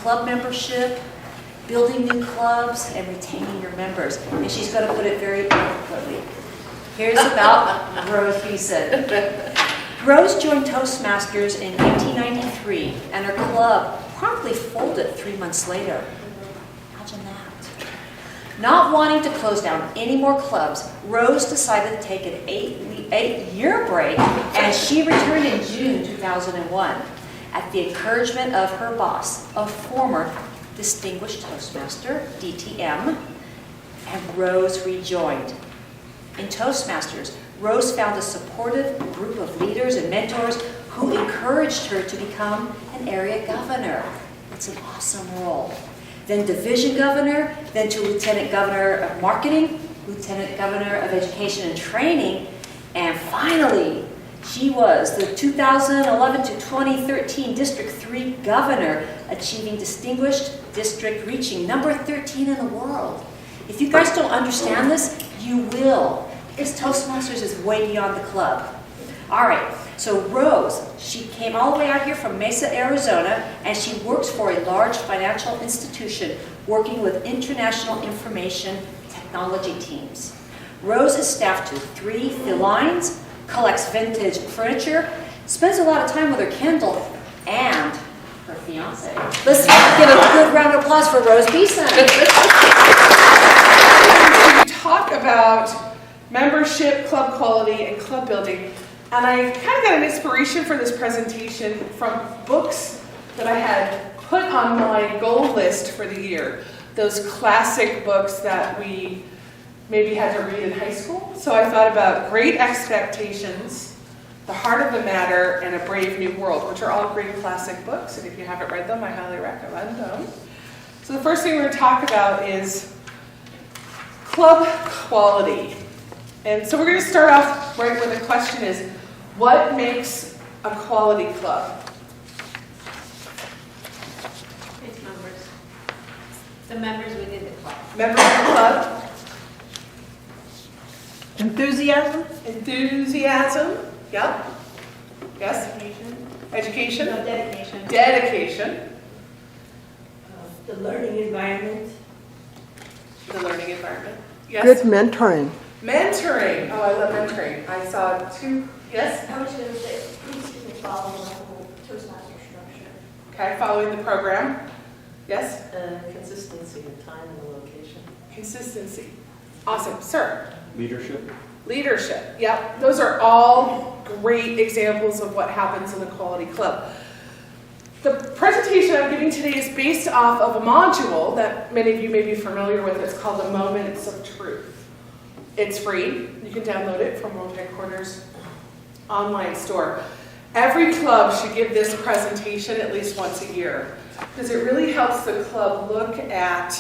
club membership, building new clubs, and retaining your members. And she's going to put it very eloquently. Here's about Rose Beeson. Rose joined Toastmasters in 1993, and her club promptly folded 3 months later. Imagine that. Not wanting to close down any more clubs, Rose decided to take an eight-year break, and she returned in June 2001 at the encouragement of her boss, a former Distinguished Toastmaster, DTM, and Rose rejoined. In Toastmasters, Rose found a supportive group of leaders and mentors who encouraged her to become an area governor. It's an awesome role. Then division governor, then to lieutenant governor of marketing, lieutenant governor of education and training, and finally, she was the 2011 to 2013 District 3 governor, achieving distinguished district, reaching number 13 in the world. If you guys don't understand this, you will. Because Toastmasters is way beyond the club. All right, so Rose, she came all the way out here from Mesa, Arizona, and she works for a large financial institution working with international information technology teams. Rose is staffed to 3 felines, collects vintage furniture, spends a lot of time with her Kindle, and her fiance. Let's give a good round of applause for Rose Beeson. We talk about membership, club quality, and club building. And I kind of got an inspiration for this presentation from books that I had put on my goal list for the year. Those classic books that we maybe had to read in high school. So I thought about Great Expectations, The Heart of the Matter, and A Brave New World, which are all great classic books. And if you haven't read them, I highly recommend them. So the first thing we're going to talk about is club quality. And so we're going to start off right where the question is, what makes a quality club? It's members. The members within the club. Members of the club? Enthusiasm? Enthusiasm? Yep. Yes? Education. Education? No, dedication. Dedication. The learning environment. The learning environment. Yes? Good mentoring. Mentoring. Oh, I love mentoring. I saw 2. Yes? I was going to say, please follow the whole Toastmaster structure. Okay, following the program. Yes? Consistency of time and the location. Consistency. Awesome. Sir? Leadership. Leadership. Yep. Those are all great examples of what happens in a quality club. The presentation I'm giving today is based off of a module that many of you may be familiar with. It's called the Moments of Truth. It's free. You can download it from World Headquarters online store. Every club should give this presentation at least once a year because it really helps the club look at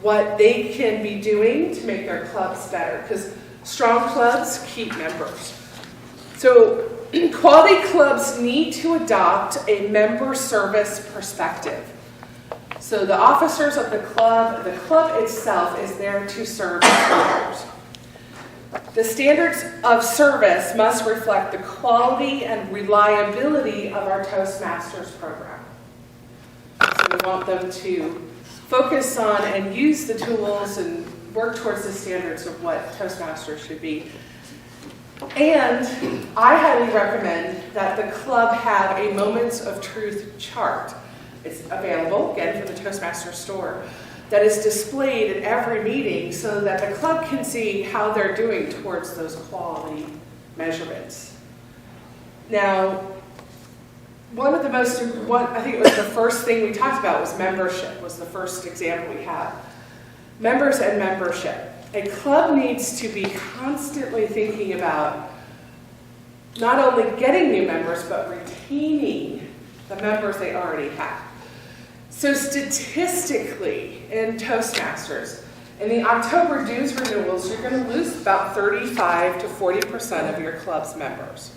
what they can be doing to make their clubs better, because strong clubs keep members. So quality clubs need to adopt a member service perspective. So the officers of the club itself is there to serve members. The standards of service must reflect the quality and reliability of our Toastmasters program. So we want them to focus on and use the tools and work towards the standards of what Toastmasters should be. And I highly recommend that the club have a Moments of Truth chart. It's available, again, from the Toastmasters store, that is displayed at every meeting so that the club can see how they're doing towards those quality measurements. Now, I think it was the first thing we talked about was membership, was the first example we had. Members and membership. A club needs to be constantly thinking about not only getting new members, but retaining the members they already have. So statistically, in Toastmasters, in the October dues renewals, you're going to lose about 35 to 40% of your club's members.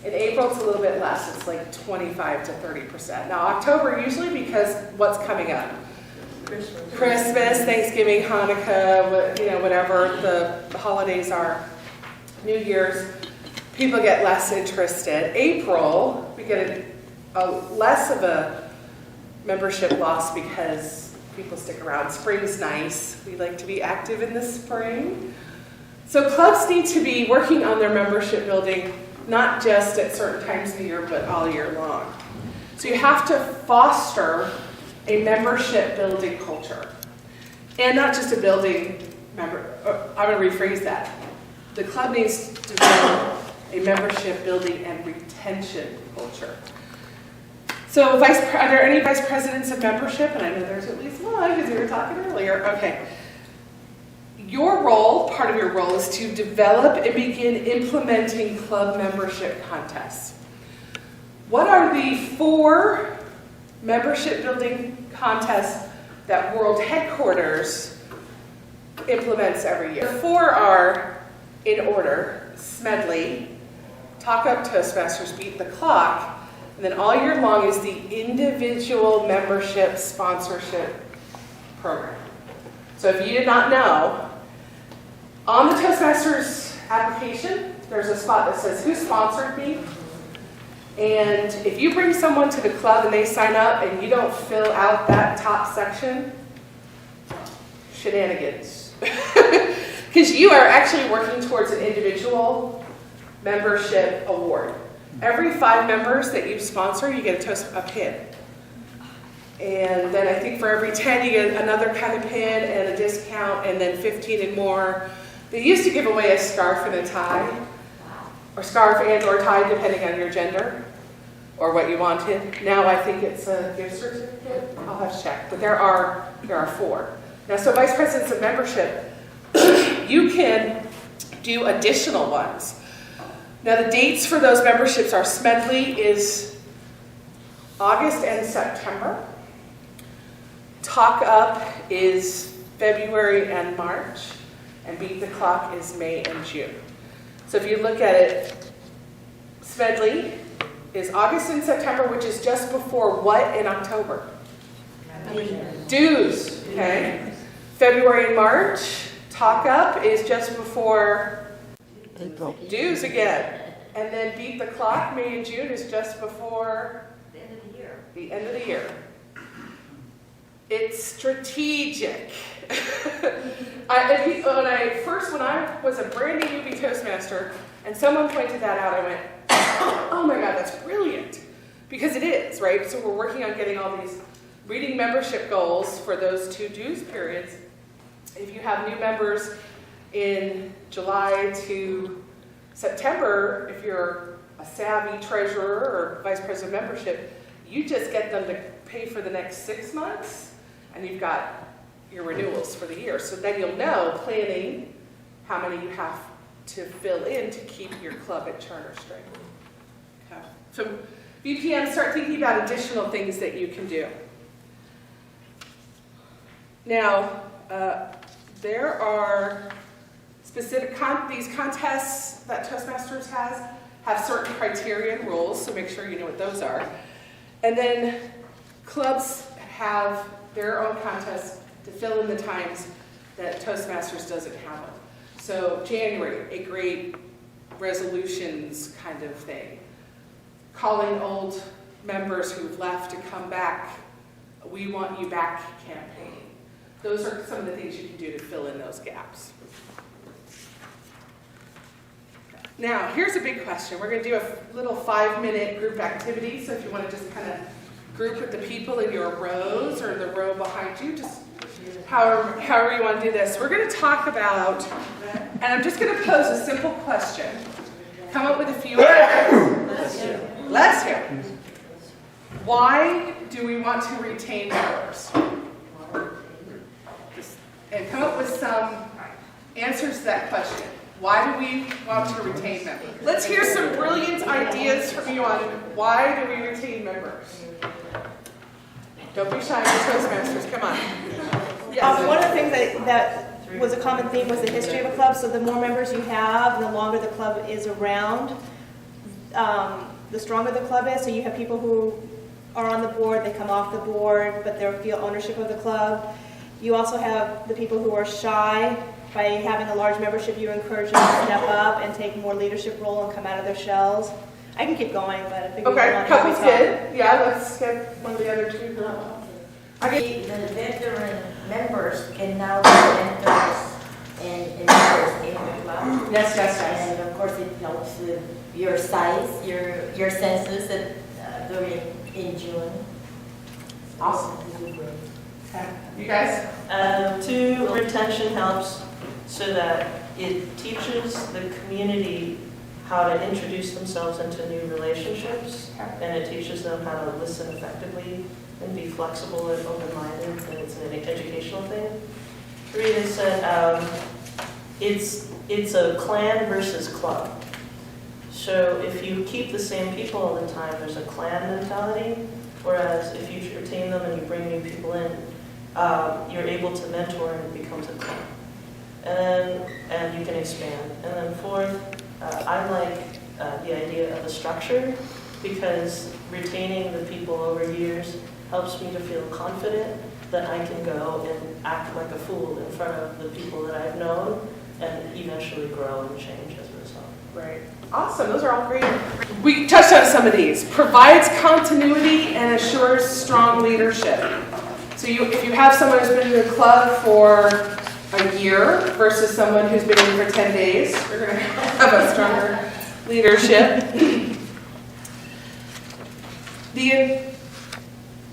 In April, it's a little bit less. It's like 25 to 30%. Now, October, usually because what's coming up? Christmas, Thanksgiving, Hanukkah, whatever the holidays are, New Year's, people get less interested. April, we get less of a membership loss because people stick around. Spring's nice. We like to be active in the spring. So clubs need to be working on their membership building, not just at certain times of the year, but all year long. So you have to foster a membership building culture. And not just a building member, I'm going to rephrase that. The club needs to develop a membership building and retention culture. So are there any vice presidents of membership? And I know there's at least one because we were talking earlier. Okay. Your role, part of your role, is to develop and begin implementing club membership contests. What are the 4 membership building contests that World Headquarters implements every year? The 4 are, in order, Smedley, Talk Up Toastmasters, Beat the Clock, and then all year long is the individual membership sponsorship program. So if you did not know, on the Toastmasters application, there's a spot that says, who sponsored me? And if you bring someone to the club and they sign up and you don't fill out that top section, shenanigans. Because you are actually working towards an individual membership award. Every 5 members that you sponsor, you get a pin. And then I think for every 10, you get another kind of pin and a discount, and then 15 and more. They used to give away a scarf and a tie, or scarf and or tie, depending on your gender, or what you wanted. Now I think it's a gift certificate. I'll have to check, but there are 4. Now, so vice presidents of membership, you can do additional ones. Now, the dates for those memberships are Smedley is August and September. Talk Up is February and March. And Beat the Clock is May and June. So if you look at it, Smedley is August and September, which is just before what in October? Dues, okay? February and March. Talk Up is just before April. dues again. And then Beat the Clock, May and June, is just before The end of the year. the end of the year. It's strategic. When I was a brand new newbie Toastmaster, and someone pointed that out, I went, oh my God, that's brilliant. Because it is, right? So we're working on getting all these reading membership goals for those 2 dues periods. If you have new members in July to September, if you're a savvy treasurer or vice president of membership, you just get them to pay for the next 6 months, and you've got your renewals for the year. So then you'll know, planning, how many you have to fill in to keep your club at Charter straight. Okay. So VPM, start thinking about additional things that you can do. Now, there are specific, these contests that Toastmasters have certain criteria and rules, so make sure you know what those are. And then clubs have their own contests to fill in the times that Toastmasters doesn't have them. So January, a great resolutions kind of thing. Calling old members who've left to come back, we want you back campaign. Those are some of the things you can do to fill in those gaps. Now, here's a big question. We're going to do a little 5-minute group activity. So if you want to just kind of group with the people in your rows or the row behind you, just however you want to do this. We're going to talk about, and I'm just going to pose a simple question. Come up with a few answers. Let's hear. Why do we want to retain members? And come up with some answers to that question. Why do we want to retain members? Let's hear some brilliant ideas from you on why do we retain members? Don't be shy, you're Toastmasters, come on. Yes. One of the things that was a common theme was the history of a club. So the more members you have, the longer the club is around, the stronger the club is. So you have people who are on the board, they come off the board, but they feel ownership of the club. You also have the people who are shy. By having a large membership, you encourage them to step up and take more leadership role and come out of their shells. I can keep going, but I think we Okay, want to couples talk. good. Yeah, let's get one of the other two. The veteran members can now be mentors and members in the club. Yes, yes, yes. And of course, it helps with your size, your census during in June. Awesome. This is great. Okay. You guys? Two, retention helps so that it teaches the community how to introduce themselves into new relationships, and it teaches them how to listen effectively and be flexible and open-minded, and it's an educational thing. Three, they said it's a clan versus club. So if you keep the same people all the time, there's a clan mentality, whereas if you retain them and you bring new people in, you're able to mentor and it becomes a club. And you can expand. And then fourth, I like the idea of a structure, because retaining the people over years helps me to feel confident that I can go and act like a fool in front of the people that I've known and eventually grow and change as a result. Right. Awesome. Those are all great. We touched on some of these. Provides continuity and assures strong leadership. So if you have someone who's been in the club for a year versus someone who's been in for 10 days, you're going to have a stronger leadership.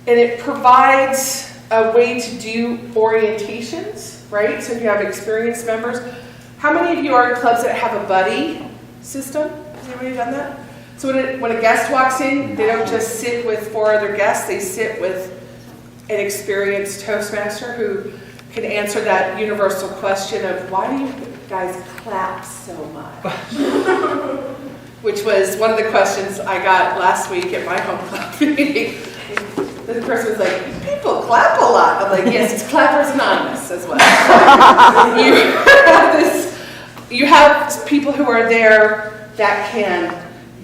And it provides a way to do orientations, right? So if you have experienced members. How many of you are in clubs that have a buddy system? Has anybody done that? So when a guest walks in, they don't just sit with 4 other guests, they sit with an experienced Toastmaster who can answer that universal question of, why do you guys clap so much? Which was one of the questions I got last week at my home club meeting. The person was like, people clap a lot. I'm like, yes, it's Clappers Anonymous as well. You have people who are there that can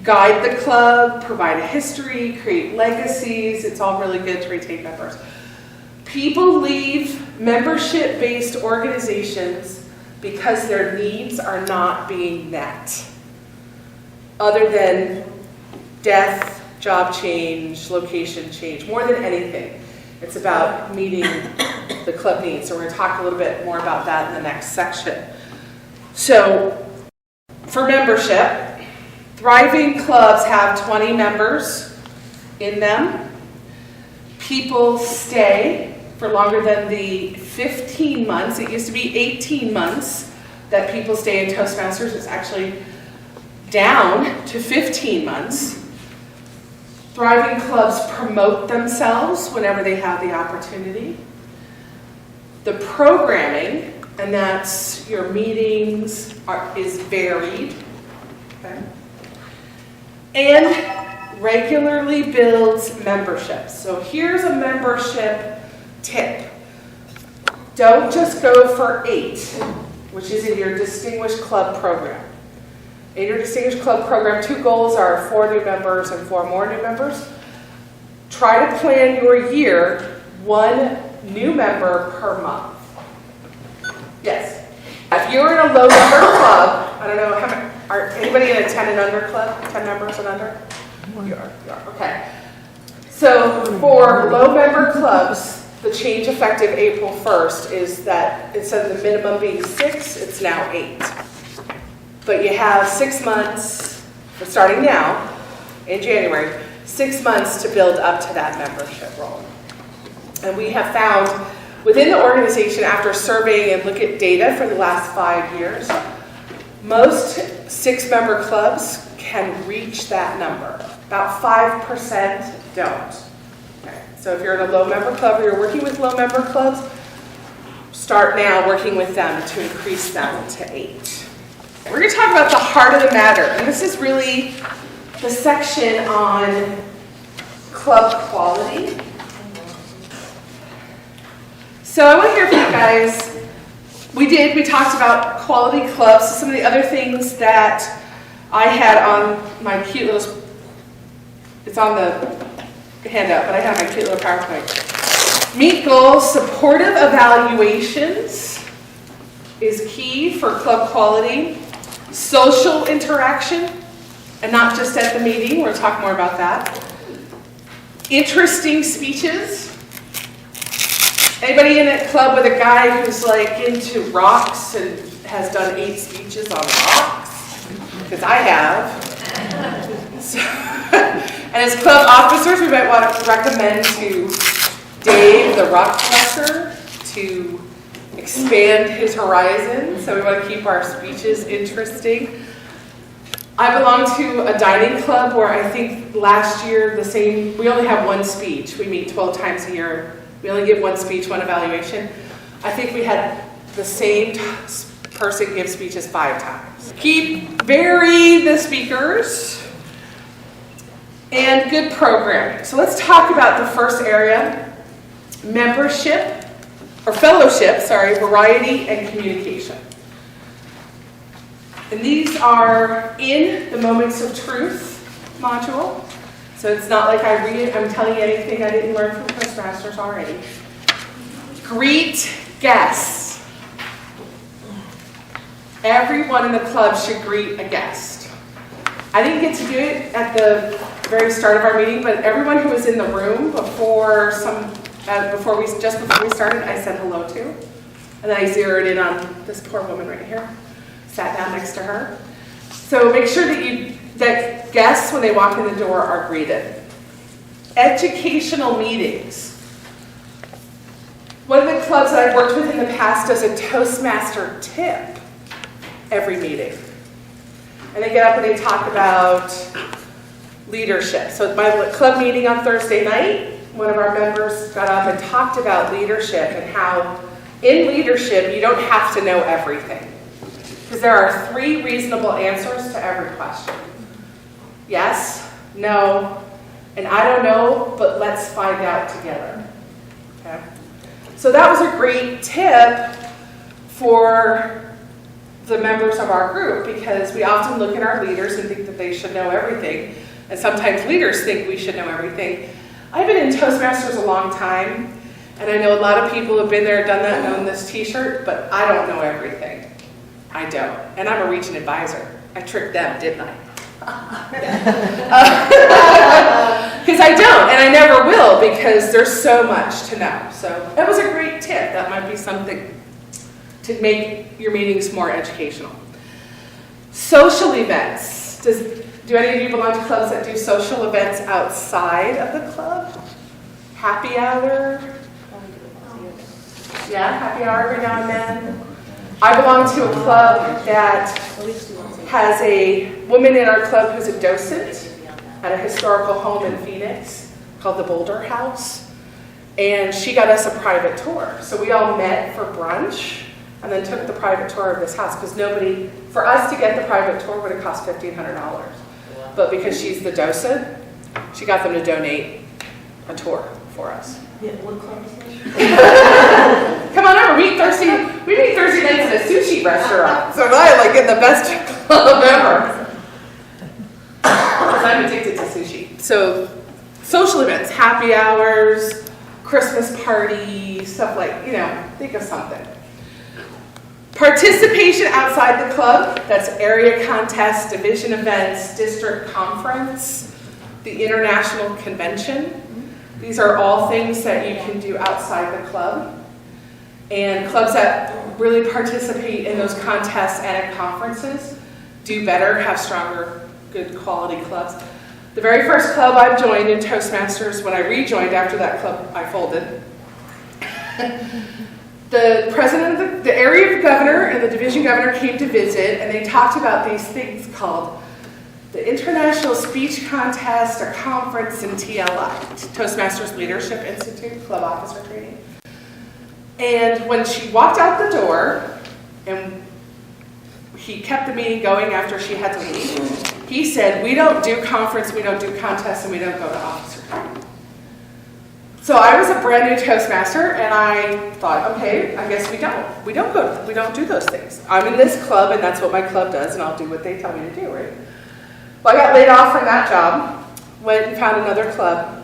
guide the club, provide a history, create legacies. It's all really good to retain members. People leave membership-based organizations because their needs are not being met, other than death, job change, location change. More than anything, it's about meeting the club needs. So we're going to talk a little bit more about that in the next section. So for membership, thriving clubs have 20 members in them. People stay for longer than the 15 months. It used to be 18 months that people stay in Toastmasters. It's actually down to 15 months. Thriving clubs promote themselves whenever they have the opportunity. The programming, and that's your meetings, is varied. Okay. And regularly builds memberships. So here's a membership tip. Don't just go for 8, which is in your Distinguished Club program. In your Distinguished Club program, 2 goals are 4 new members and 4 more new members. Try to plan your year 1 new member per month. Yes. If you're in a low member club, I don't know, how many, are anybody in a 10 and under club? 10 members and under? You are, okay. So for low member clubs, the change effective April 1st is that instead of the minimum being 6, it's now 8. But you have 6 months, starting now, in January, 6 months to build up to that membership role. And we have found within the organization, after surveying and look at data for the last 5 years, most 6-member clubs can reach that number. About 5% don't. Okay. So if you're in a low member club or you're working with low member clubs, start now working with them to increase them to 8. We're going to talk about the heart of the matter, and this is really the section on club quality. So I want to hear from you guys. We talked about quality clubs. Some of the other things that I had on my cute little, it's on the handout, but I have my cute little PowerPoint. Meet goals, supportive evaluations is key for club quality. Social interaction and not just at the meeting. We'll talk more about that. Interesting speeches. Anybody in a club with a guy who's like into rocks and has done 8 speeches on rocks? Because I have. So, and as club officers, we might want to recommend to Dave, the rock collector, to expand his horizon. So we want to keep our speeches interesting. I belong to a dining club where I think last year we only have 1 speech. We meet 12 times a year. We only give 1 speech, 1 evaluation. I think we had the same person give speeches 5 times. Vary the speakers, and good programming. So let's talk about the first area, membership, or fellowship, variety and communication. And these are in the Moments of Truth module. So it's not like I'm telling you anything I didn't learn from Toastmasters already. Greet guests. Everyone in the club should greet a guest. I didn't get to do it at the very start of our meeting, but everyone who was in the room before we started, I said hello to. And then I zeroed in on this poor woman right here. Sat down next to her. So make sure that guests, when they walk in the door, are greeted. Educational meetings. One of the clubs that I've worked with in the past does a Toastmaster tip every meeting. And they get up and they talk about leadership. So at my club meeting on Thursday night, one of our members got up and talked about leadership and how in leadership you don't have to know everything. Because there are 3 reasonable answers to every question. Yes, no, and I don't know, but let's find out together. Okay? So that was a great tip for the members of our group, because we often look at our leaders and think that they should know everything. And sometimes leaders think we should know everything. I've been in Toastmasters a long time, and I know a lot of people have been there, done that, and own this t-shirt, but I don't know everything. I don't. And I'm a region advisor. I tricked them, didn't I? Because I don't, and I never will, because there's so much to know. So that was a great tip. That might be something to make your meetings more educational. Social events. Do any of you belong to clubs that do social events outside of the club? Happy hour? Yeah, happy hour every now and then. I belong to a club that has a woman in our club who's a docent at a historical home in Phoenix called the Boulder House. And she got us a private tour. So we all met for brunch and then took the private tour of this house, because for us to get the private tour would have cost $1,500. But because she's the docent, she got them to donate a tour for us. Yeah, what club is that? Come on over, we meet Thursday nights at a sushi restaurant. So I get the best club ever. Because I'm addicted to sushi. So social events, happy hours, Christmas party, stuff think of something. Participation outside the club, that's area contests, division events, district conference, the international convention. These are all things that you can do outside the club. And clubs that really participate in those contests and at conferences do better, have stronger, good quality clubs. The very first club I joined in Toastmasters, when I rejoined after that club, I folded. The president of the area governor and the division governor came to visit, and they talked about these things called the International Speech Contest, a conference, and TLI, Toastmasters Leadership Institute, Club Officer Training. And when she walked out the door, and he kept the meeting going after she had to leave, he said, "We don't do conference, we don't do contests, and we don't go to officer training." So I was a brand new Toastmaster, and I thought, okay, I guess we don't do those things. I'm in this club, and that's what my club does, and I'll do what they tell me to do, right? Well, I got laid off from that job, went and found another club,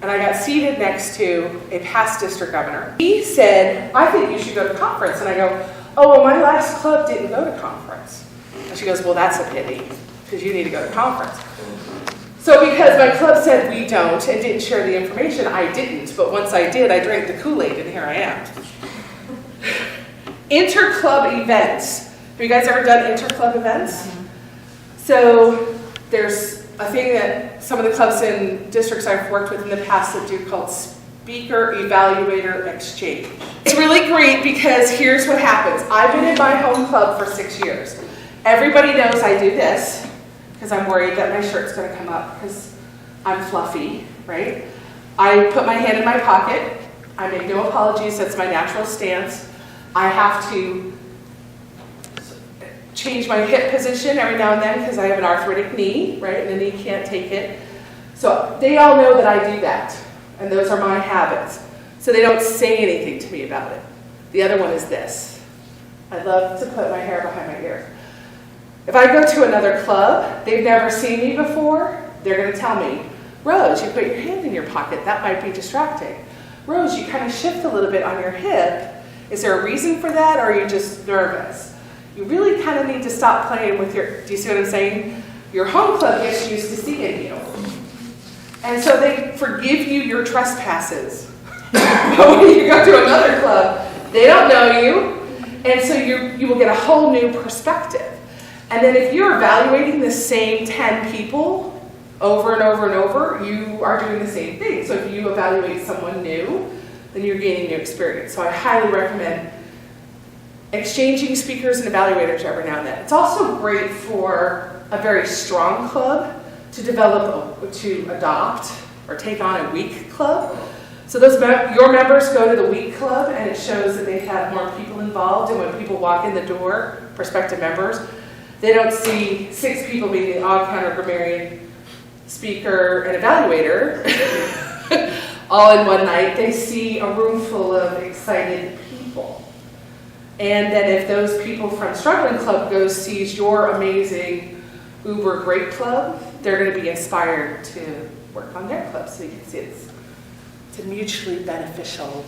and I got seated next to a past district governor. He said, "I think you should go to conference." And I go, "Oh, well, my last club didn't go to conference." And she goes, "Well, that's a pity." because you need to go to conference. So because my club said we don't and didn't share the information, I didn't. But once I did, I drank the Kool-Aid and here I am. Inter-club events. Have you guys ever done inter-club events? So there's a thing that some of the clubs in districts I've worked with in the past that do called Speaker Evaluator Exchange. It's really great because here's what happens. I've been in my home club for 6 years. Everybody knows I do this because I'm worried that my shirt's going to come up because I'm fluffy, right? I put my hand in my pocket. I make no apologies. That's my natural stance. I have to change my hip position every now and then because I have an arthritic knee, right? And the knee can't take it. So they all know that I do that. And those are my habits. So they don't say anything to me about it. The other one is this. I love to put my hair behind my ear. If I go to another club, they've never seen me before, they're going to tell me, Rose, you put your hand in your pocket. That might be distracting. Rose, you kind of shift a little bit on your hip. Is there a reason for that, or are you just nervous? You really kind of need to stop playing with your, do you see what I'm saying? Your home club gets used to seeing you. And so they forgive you your trespasses. But when you go to another club, they don't know you. And so you will get a whole new perspective. And then if you're evaluating the same 10 people over and over and over, you are doing the same thing. So if you evaluate someone new, then you're gaining new experience. So I highly recommend exchanging speakers and evaluators every now and then. It's also great for a very strong club to develop, to adopt or take on a weak club. So your members go to the weak club and it shows that they've had more people involved, and when people walk in the door, prospective members, they don't see 6 people being the odd counter grammarian, speaker, and evaluator all in one night. They see a room full of excited people. And then if those people from Struggling Club sees your amazing uber great club, they're going to be inspired to work on their club. So you can see it's a mutually beneficial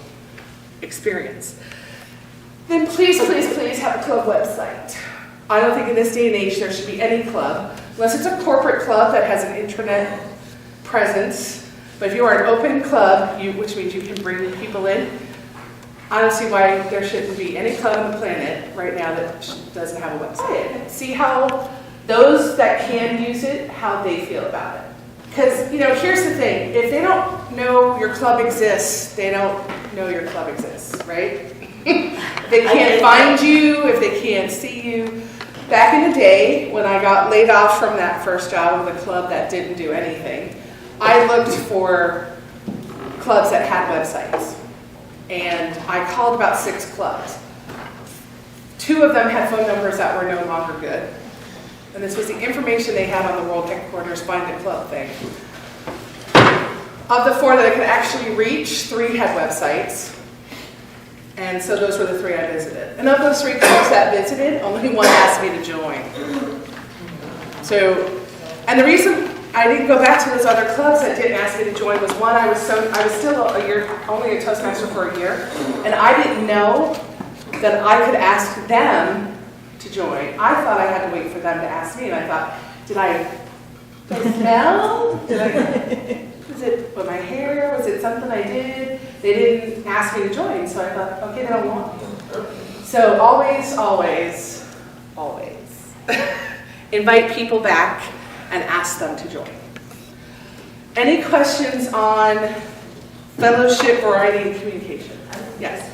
experience. Then please, please, please have a club website. I don't think in this day and age there should be any club, unless it's a corporate club that has an intranet presence. But if you are an open club, which means you can bring people in, I don't see why there shouldn't be any club on the planet right now that doesn't have a website. See how those that can use it, how they feel about it. Because, here's the thing. If they don't know your club exists, they don't know your club exists, right? If they can't find you, if they can't see you. Back in the day, when I got laid off from that first job with a club that didn't do anything, I looked for clubs that had websites. And I called about 6 clubs. 2 of them had phone numbers that were no longer good. And this was the information they had on the world headquarters find a club thing. Of the 4 that I could actually reach, 3 had websites. And so those were the 3 I visited. And of those 3 clubs that visited, only 1 asked me to join. So, and the reason I didn't go back to those other clubs that didn't ask me to join was, 1, I was still only a Toastmaster for a year, and I didn't know that I could ask them to join. I thought I had to wait for them to ask me, and I thought, did I smell? Was it with my hair? Was it something I did? They didn't ask me to join, so I thought, okay, they don't want me. So always, always, always invite people back and ask them to join. Any questions on fellowship, variety, and communication? Yes.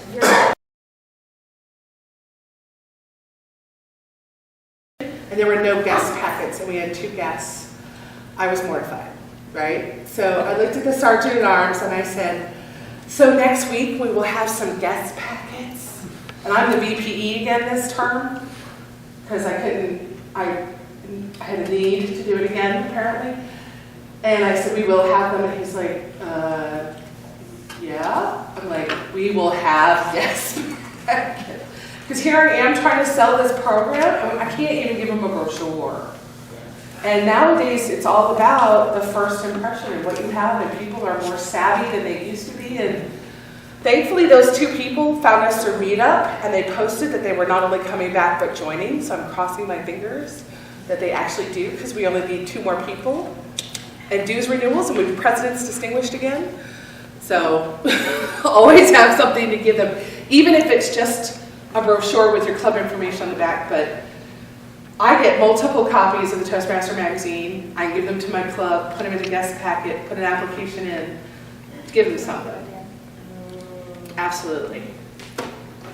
And there were no guest packets, and we had 2 guests. I was mortified, right? So I looked at the sergeant at arms and I said, so next week we will have some guest packets. And I'm the VPE again this term, because I had a need to do it again, apparently. And I said, we will have them. And he's like, yeah? I'm like, we will have guest packets. Because here I am trying to sell this program. I can't even give them a brochure. And nowadays, it's all about the first impression and what you have, and people are more savvy than they used to be. And thankfully, those 2 people found us their meetup, and they posted that they were not only coming back, but joining, so I'm crossing my fingers. that they actually do, because we only need 2 more people. And dues renewals, and with presidents distinguished again. So always have something to give them, even if it's just a brochure with your club information on the back. But I get multiple copies of the Toastmaster magazine. I give them to my club, put them in a guest packet, put an application in, give them something. Absolutely.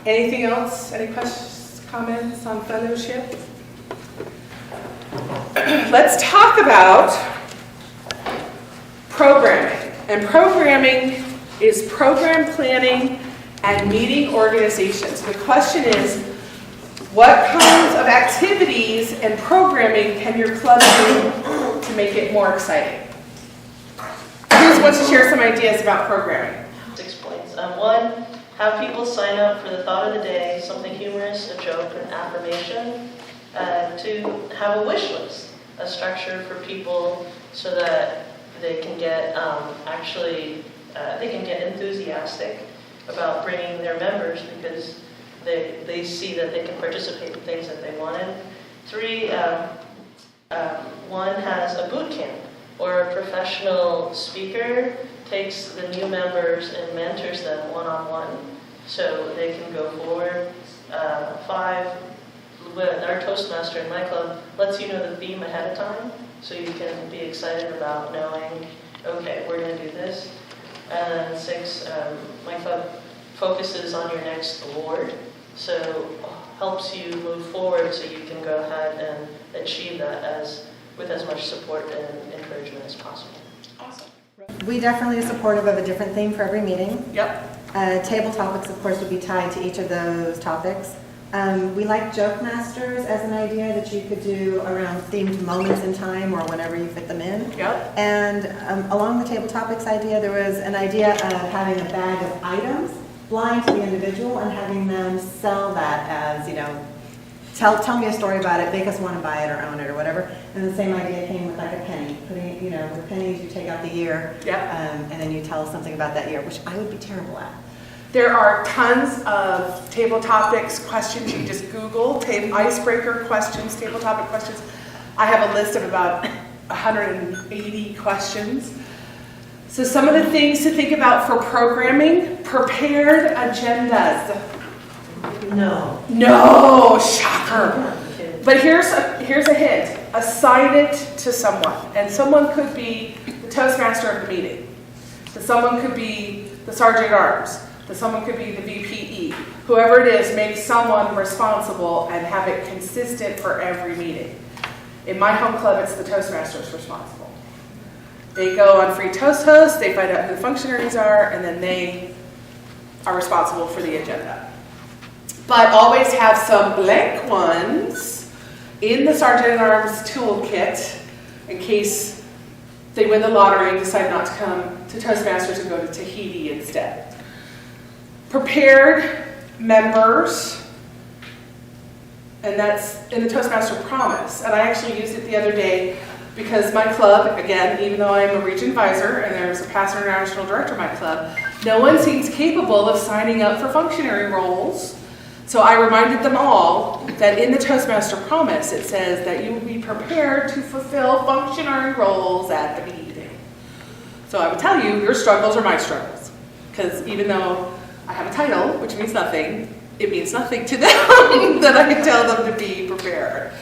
Anything else? Any questions, comments on fellowship? Let's talk about programming. And programming is program planning and meeting organization. So the question is, what kinds of activities and programming can your club do to make it more exciting? Who wants to share some ideas about programming? Explains. One, have people sign up for the thought of the day, something humorous, a joke, an affirmation. To have a wish list, a structure for people so that they can get they can get enthusiastic about bringing their members because they see that they can participate in things that they wanted. 3, one has a boot camp or a professional speaker takes the new members and mentors them one-on-one so they can go forward. 5, our Toastmaster in my club lets you know the theme ahead of time so you can be excited about knowing, okay, we're going to do this. And 6, my club focuses on your next award, so helps you move forward so you can go ahead and achieve that with as much support and encouragement as possible. Awesome. We definitely are supportive of a different theme for every meeting. Yep. Table topics, of course, would be tied to each of those topics. We like Joke Masters as an idea that you could do around themed moments in time or whenever you fit them in. Yep. And along the table topics idea, there was an idea of having a bag of items blind to the individual and having them sell that as, tell me a story about it, make us want to buy it or own it or whatever. And the same idea came with like a penny. Putting, with pennies, you take out the year, Yep. and then you tell us something about that year, which I would be terrible at. There are tons of table topics questions. You just Google icebreaker questions, table topic questions. I have a list of about 180 questions. So some of the things to think about for programming, prepared agendas. No, shocker. But here's a hint. Assign it to someone. And someone could be the Toastmaster of the meeting. Someone could be the Sergeant at Arms. Someone could be the VPE. Whoever it is, make someone responsible and have it consistent for every meeting. In my home club, it's the Toastmasters responsible. They go on free toast host, they find out who the functionaries are, and then they are responsible for the agenda. But always have some blank ones in the Sergeant at Arms toolkit in case they win the lottery and decide not to come to Toastmasters and go to Tahiti instead. Prepared members, and that's in the Toastmaster Promise. And I actually used it the other day because my club, again, even though I'm a region advisor and there's a past international director of my club, no one seems capable of signing up for functionary roles. So I reminded them all that in the Toastmaster Promise, it says that you will be prepared to fulfill functionary roles at the meeting. So I would tell you, your struggles are my struggles. Because even though I have a title, which means nothing, it means nothing to them that I can tell them to be prepared.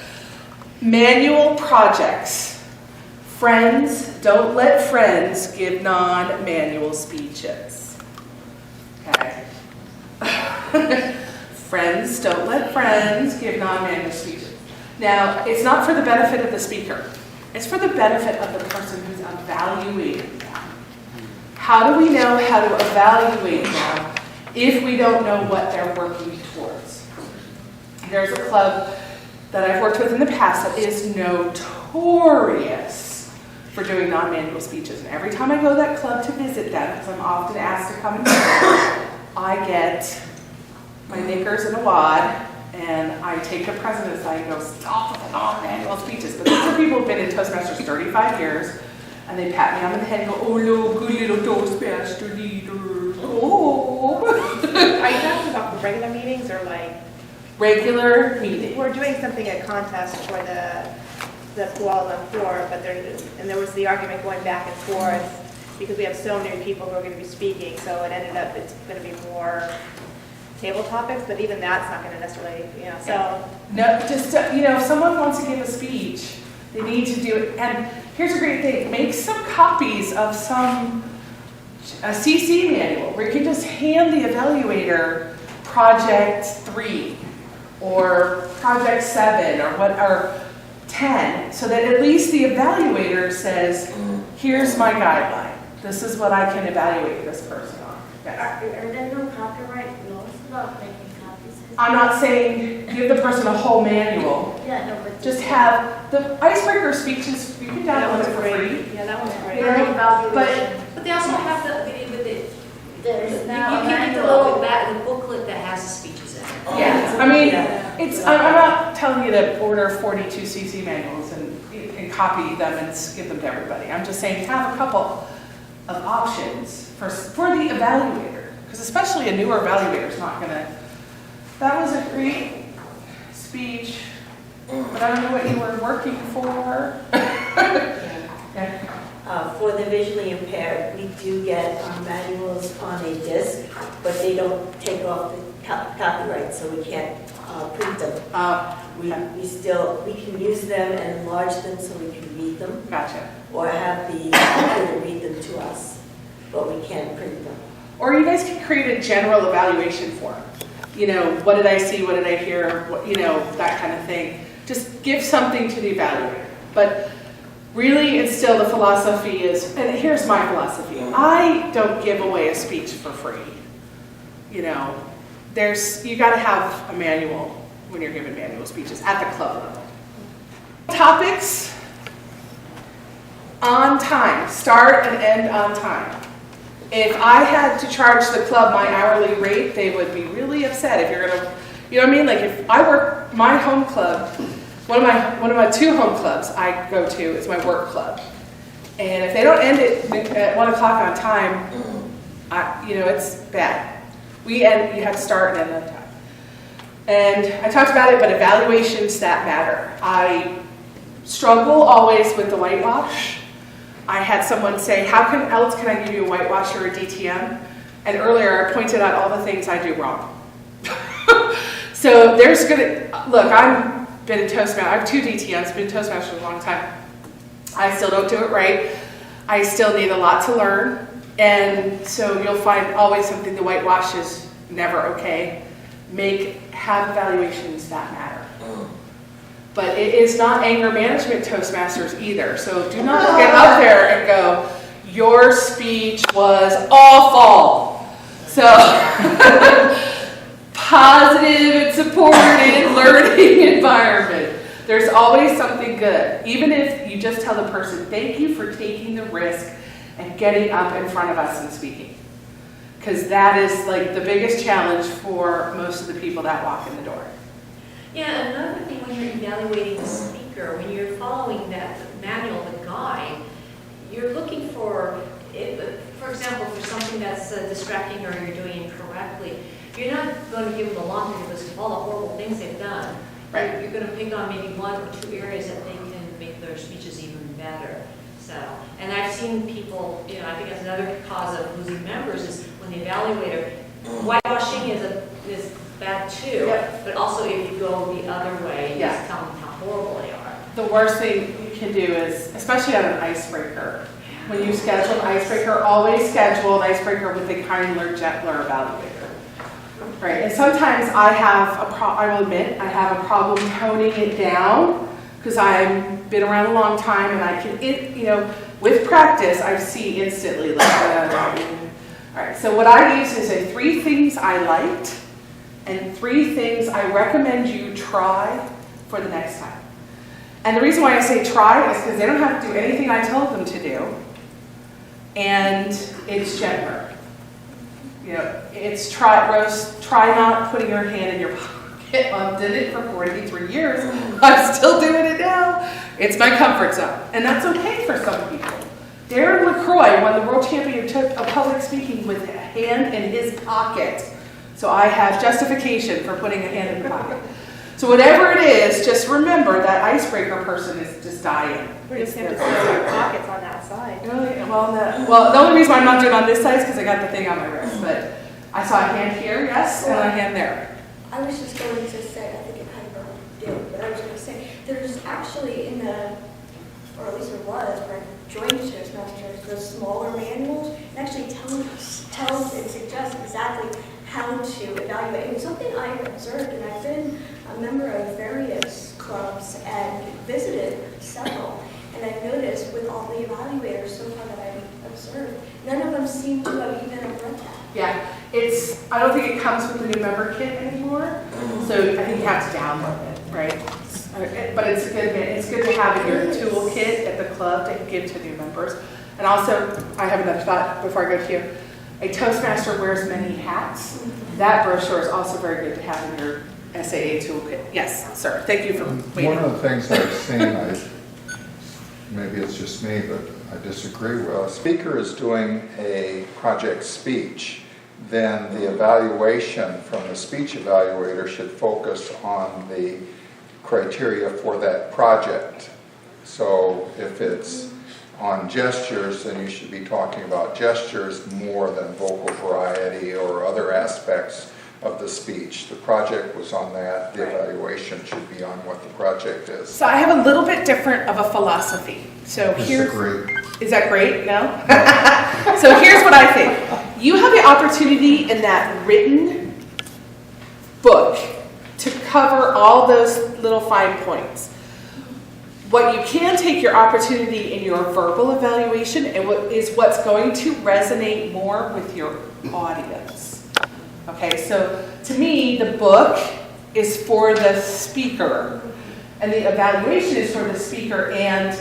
Manual projects. Friends, don't let friends give non-manual speeches. Okay. Friends, don't let friends give non-manual speeches. Now, it's not for the benefit of the speaker. It's for the benefit of the person who's evaluating them. How do we know how to evaluate them if we don't know what they're working towards? There's a club that I've worked with in the past that is notorious for doing non-manual speeches. And every time I go to that club to visit them, because I'm often asked to come and visit, I get my knickers in a wad, and I take the president's side and go, stop with the non-manual speeches. But these are people who've been in Toastmasters 35 years, and they pat me on the head and go, oh, no, good little Toastmaster leader. Oh. Are you talking about the regular meetings or like? Regular meetings. We're doing something at contest for the koala for, but and there was the argument going back and forth because we have so many people who are going to be speaking, so it ended up, it's going to be more table topics, but even that's not going to necessarily, so. No, just, if someone wants to give a speech, they need to do it. And here's a great thing, make some copies of a CC manual where you can just hand the evaluator project 3 or project 7 or 10, so that at least the evaluator says, here's my guideline. This is what I can evaluate this person on. Yes. Are there no copyright laws about making copies? I'm not saying give the person a whole manual. Yeah, no, but. Just have the icebreaker speeches, you can download it for free. Yeah, that one's great. But they also have There's you now a can get the manual. little booklet that has the speeches in it. Yeah, I mean, I'm not telling you to order 42 CC manuals and copy them and give them to everybody. I'm just saying have a couple of options for the evaluator, because especially a newer evaluator is not gonna, that was a great speech, but I don't know what you were working for. Yeah. For the visually impaired, we do get manuals on a disc, but they don't take off the copyright, so we can't print them. We can use them and enlarge them so we can read them, Gotcha. or have the computer read them to us, but we can't print them. Or you guys can create a general evaluation form. What did I see, what did I hear, that kind of thing. Just give something to the evaluator. But really instill the philosophy is, and here's my philosophy, I don't give away a speech for free. You gotta have a manual when you're giving manual speeches at the club level. Topics, on time, start and end on time. If I had to charge the club my hourly rate, they would be really upset if you're gonna, Like if I work my home club, one of my 2 home clubs I go to is my work club. And if they don't end it at 1 o'clock on time, it's bad. You have to start and end on time. And I talked about it, but evaluations that matter. I struggle always with the whitewash. I had someone say, how else can I give you a whitewash or a DTM? And earlier I pointed out all the things I do wrong. So I've been in Toastmasters, I have 2 DTMs, been in Toastmasters for a long time. I still don't do it right. I still need a lot to learn. And so you'll find always something, the whitewash is never okay. Have evaluations that matter. But it is not anger management Toastmasters either. So do not get up there and go, your speech was awful. So positive and supported learning environment. There's always something good. Even if you just tell the person, thank you for taking the risk and getting up in front of us and speaking. Because that is like the biggest challenge for most of the people that walk in the door. Yeah, another thing when you're evaluating a speaker, when you're following that manual, the guide, you're looking for example, for something that's distracting or you're doing incorrectly, you're not going to give them a laundry list of all the horrible things they've done. Right. You're going to pick on maybe 1 or 2 areas that they can make their speeches even better. So, and I've seen people, I think that's another cause of losing members is when the evaluator, whitewashing is bad too, Yep. but also if you go the other way, you Yeah. just tell them how horrible they are. The worst thing you can do is, especially on an icebreaker, when you schedule an icebreaker, always schedule an icebreaker with a kinder, gentler evaluator. Right, and sometimes I will admit, I have a problem toning it down because I've been around a long time and I can, with practice, I see instantly like, all right, so what I use is 3 things I liked and 3 things I recommend you try for the next time. And the reason why I say try is because they don't have to do anything I told them to do, and it's gentler. It's try not putting your hand in your pocket. I did it for 43 years. I'm still doing it now. It's my comfort zone, and that's okay for some people. Darren LaCroix won the world championship of public speaking with a hand in his pocket. So I have justification for putting a hand in the pocket. So whatever it is, just remember that icebreaker person is just dying. We're just gonna put our pockets on that side. Really? Well, the only reason why I'm not doing it on this side is because I got the thing on my wrist, but I saw a hand here, yes, and a hand there. I was just going to say, I think it kind of did, but I was going to say, there's actually in the, or at least there was, when I joined Toastmasters, those smaller manuals, it actually tells and suggests exactly how to evaluate. And something I've observed, and I've been a member of various clubs and visited several, and I've noticed with all the evaluators so far that I've observed, none of them seem to have even read that. Yeah, I don't think it comes with the new member kit anymore, so I think you have to download it, right? But it's good to have in your toolkit at the club to give to new members. And also, I have another thought before I go to you. A Toastmaster wears many hats. That brochure is also very good to have in your SAA toolkit. Yes, sir. Thank you for waiting. One of the things I've seen, maybe it's just me, but I disagree with. A speaker is doing a project speech, then the evaluation from the speech evaluator should focus on the criteria for that project. So if it's on gestures, then you should be talking about gestures more than vocal variety or other aspects of the speech. The project was on that. The evaluation should be on what the project is. So I have a little bit different of a philosophy. So Disagree. Is that great? No? So here's what I think. You have the opportunity in that written book to cover all those little fine points. What you can take your opportunity in your verbal evaluation and what is what's going to resonate more with your audience. Okay, so to me, the book is for the speaker, and the evaluation is for the speaker and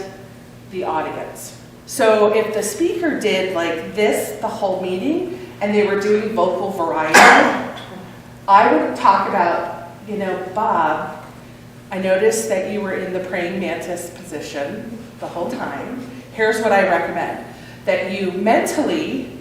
the audience. So if the speaker did like this the whole meeting, and they were doing vocal variety, I would talk about, Bob, I noticed that you were in the praying mantis position the whole time. Here's what I recommend. That you mentally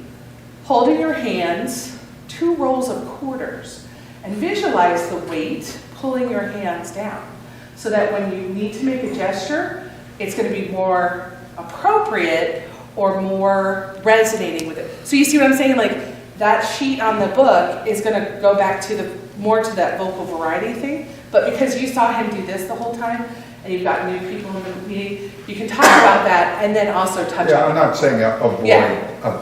hold in your hands 2 rolls of quarters and visualize the weight pulling your hands down so that when you need to make a gesture, it's going to be more appropriate or more resonating with it. So you see what I'm saying? Like that sheet on the book is going to go back to more to that vocal variety thing. But because you saw him do this the whole time, and you've got new people in the meeting, you can talk about that and then also touch on it. I'm not saying avoid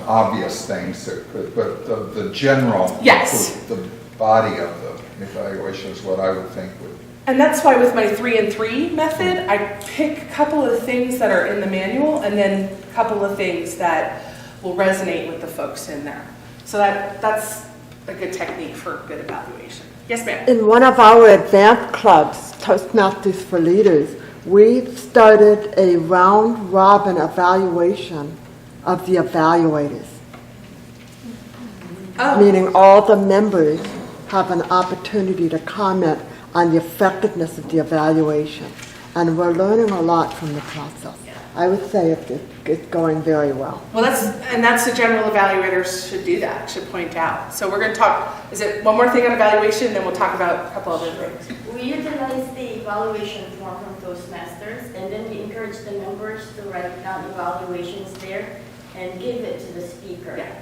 obvious things, but the general, yes, the body of the evaluation is what I would think would. And that's why with my 3 and 3 method, I pick a couple of things that are in the manual and then a couple of things that will resonate with the folks in there. So that's a good technique for good evaluation. Yes, ma'am. In one of our advanced clubs, Toastmasters for Leaders, we started a round-robin evaluation of the evaluators. Oh. Meaning all the members have an opportunity to comment on the effectiveness of the evaluation. And we're learning a lot from the process. I would say it's going very well. Well, that's the general evaluators should do that, should point out. So we're going to talk, is it one more thing on evaluation, and then we'll talk about a couple other things. We utilize the evaluation form from Toastmasters, and then we encourage the members to write down evaluations there and give it to the speaker. Yeah.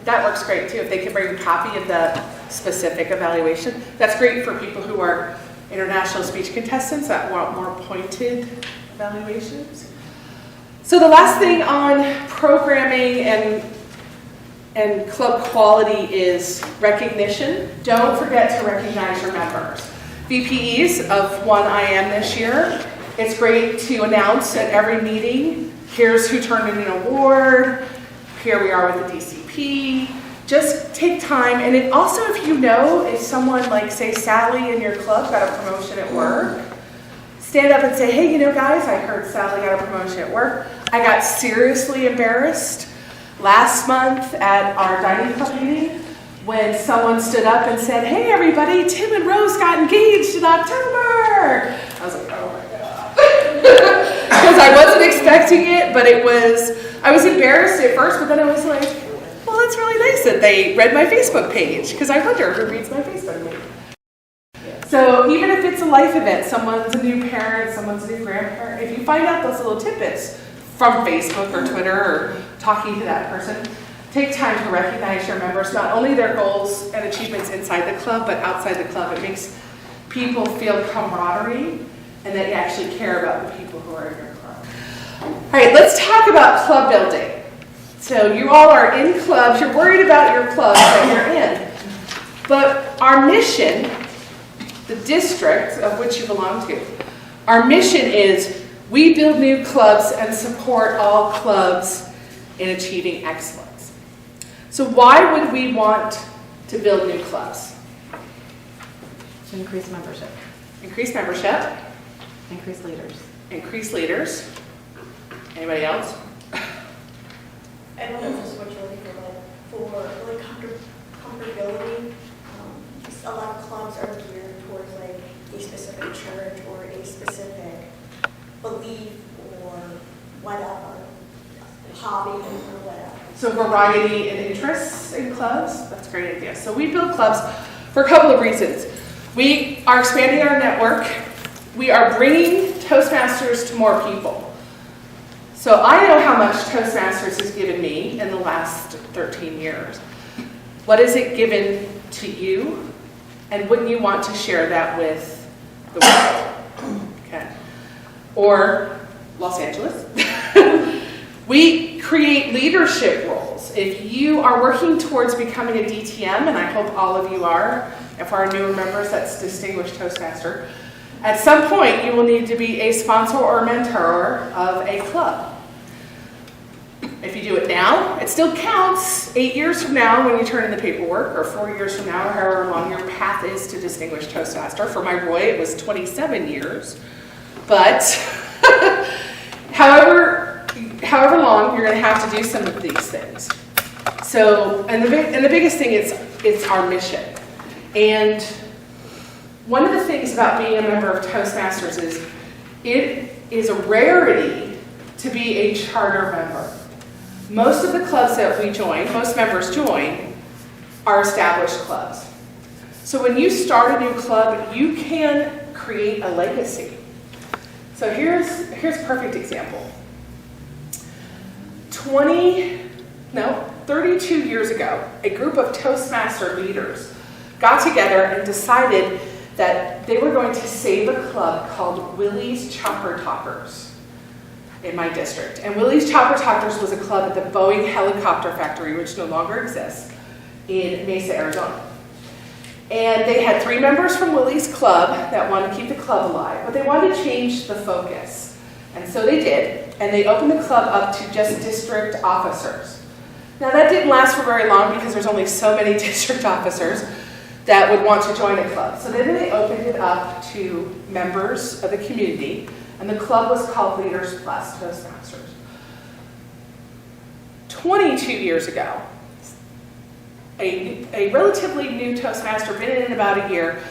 That works great too, if they can bring a copy of the specific evaluation. That's great for people who are international speech contestants that want more pointed evaluations. So the last thing on programming and club quality is recognition. Don't forget to recognize your members. VPEs of 1IM this year, it's great to announce at every meeting, here's who turned in an award, here we are with the DCP. Just take time, and it also, if someone like, say, Sally in your club got a promotion at work, stand up and say, hey, guys, I heard Sally got a promotion at work. I got seriously embarrassed last month at our dining club meeting when someone stood up and said, hey, everybody, Tim and Rose got engaged in October. I was like, oh my God. Because I wasn't expecting it, but I was embarrassed at first, but then I was like, well, it's really nice that they read my Facebook page, because I wonder who reads my Facebook page. So even if it's a life event, someone's a new parent, someone's a new grandparent, if you find out those little tidbits from Facebook or Twitter or talking to that person, take time to recognize your members, not only their goals and achievements inside the club, but outside the club. It makes people feel camaraderie and that you actually care about the people who are in your club. All right, let's talk about club building. So you all are in clubs, you're worried about your clubs that you're in. But our mission, the district of which you belong to, our mission is we build new clubs and support all clubs in achieving excellence. So why would we want to build new clubs? To increase membership, Increase membership, increase leaders. increase leaders. Anybody else? I don't know if this is what you're looking for, but for like comfortability, a lot of clubs are geared towards like a specific church or a specific belief or whatever, hobby or whatever. So variety in interests in clubs, that's a great idea. So we build clubs for a couple of reasons. We are expanding our network. We are bringing Toastmasters to more people. So I know how much Toastmasters has given me in the last 13 years. What has it given to you? And wouldn't you want to share that with the world? Okay. Or Los Angeles. We create leadership roles. If you are working towards becoming a DTM, and I hope all of you are, if our newer members, that's Distinguished Toastmaster, at some point you will need to be a sponsor or mentor of a club. If you do it now, it still counts 8 years from now when you turn in the paperwork, or 4 years from now, or however long your path is to Distinguished Toastmaster. For my Roy, it was 27 years. But however long, you're going to have to do some of these things. So, and the biggest thing is it's our mission. And one of the things about being a member of Toastmasters is it is a rarity to be a charter member. Most of the clubs that we join, most members join, are established clubs. So when you start a new32 you can create a legacy. So here's a perfect example. 32 years ago, a group of Toastmaster leaders got together and decided that they were going to save a club called Willie's Chopper Talkers in my district. And Willie's Chopper Talkers was a club at the Boeing helicopter factory, which no longer exists, in Mesa, Arizona. And they had 3 members from Willie's club that wanted to keep the club alive, but they wanted to change the focus. And so they did, and they opened the club up to just district officers. Now that didn't last for very long because there's only so many district officers that would want to join a club. So then they opened it up to members of the community, and the club was called Leaders Plus Toastmasters. 22 years ago, a relatively new Toastmaster, been in about a year,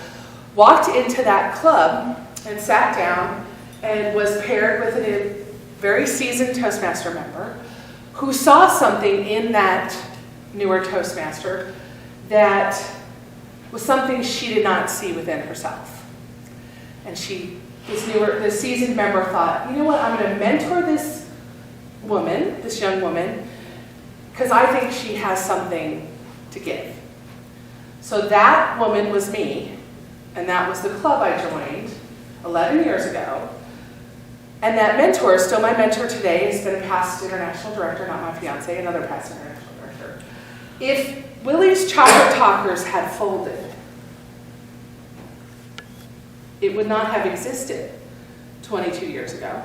walked into that club and sat down and was paired with a very seasoned Toastmaster member who saw something in that newer Toastmaster that was something she did not see within herself. And this seasoned member thought, you know what, I'm going to mentor this woman, this young woman, because I think she has something to give. So that woman was me, and that was the club I joined 11 years ago. And that mentor is still my mentor today. He's been a past international director, not my fiance, another past international director. If Willie's Chopper Talkers had folded, it would not have existed 22 years ago.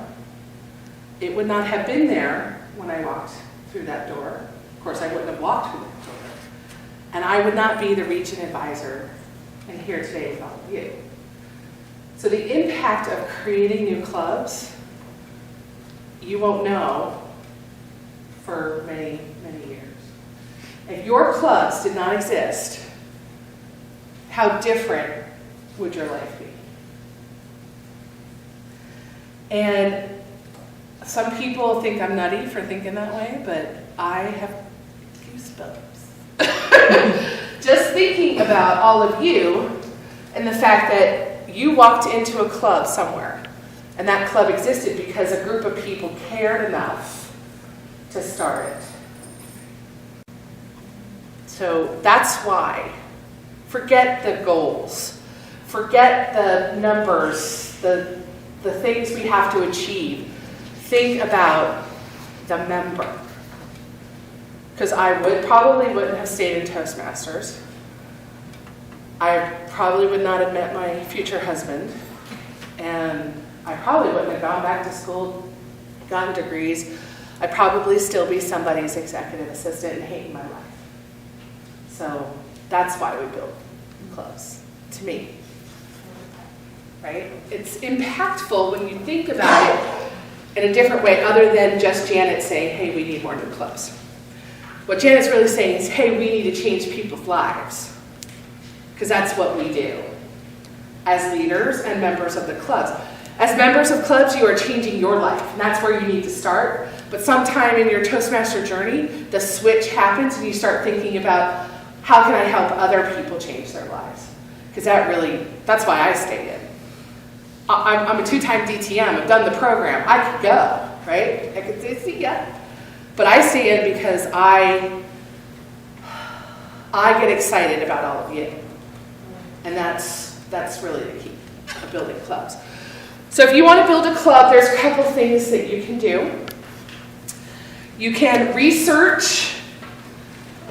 It would not have been there when I walked through that door. Of course, I wouldn't have walked through that door. And I would not be the region advisor and here today with all of you. So the impact of creating new clubs, you won't know for many, many years. If your clubs did not exist, how different would your life be? And some people think I'm nutty for thinking that way, but I have goosebumps. Just thinking about all of you and the fact that you walked into a club somewhere, and that club existed because a group of people cared enough to start it. So that's why. Forget the goals. Forget the numbers, the things we have to achieve. Think about the member. Because I probably wouldn't have stayed in Toastmasters. I probably would not have met my future husband. And I probably wouldn't have gone back to school, gotten degrees. I'd probably still be somebody's executive assistant and hating my life. So that's why we build clubs, to me. Right? It's impactful when you think about it in a different way other than just Janet saying, hey, we need more new clubs. What Janet's really saying is, hey, we need to change people's lives. Because that's what we do as leaders and members of the clubs. As members of clubs, you are changing your life, and that's where you need to start. But sometime in your Toastmaster journey, the switch happens and you start thinking about, how can I help other people change their lives? Because that's why I stayed in. I'm a 2-time DTM, I've done the program, I could go, right? I could say, see ya. But I stay in because I get excited about all of you. And that's really the key of building clubs. So if you want to build a club, there's a couple things that you can do. You can research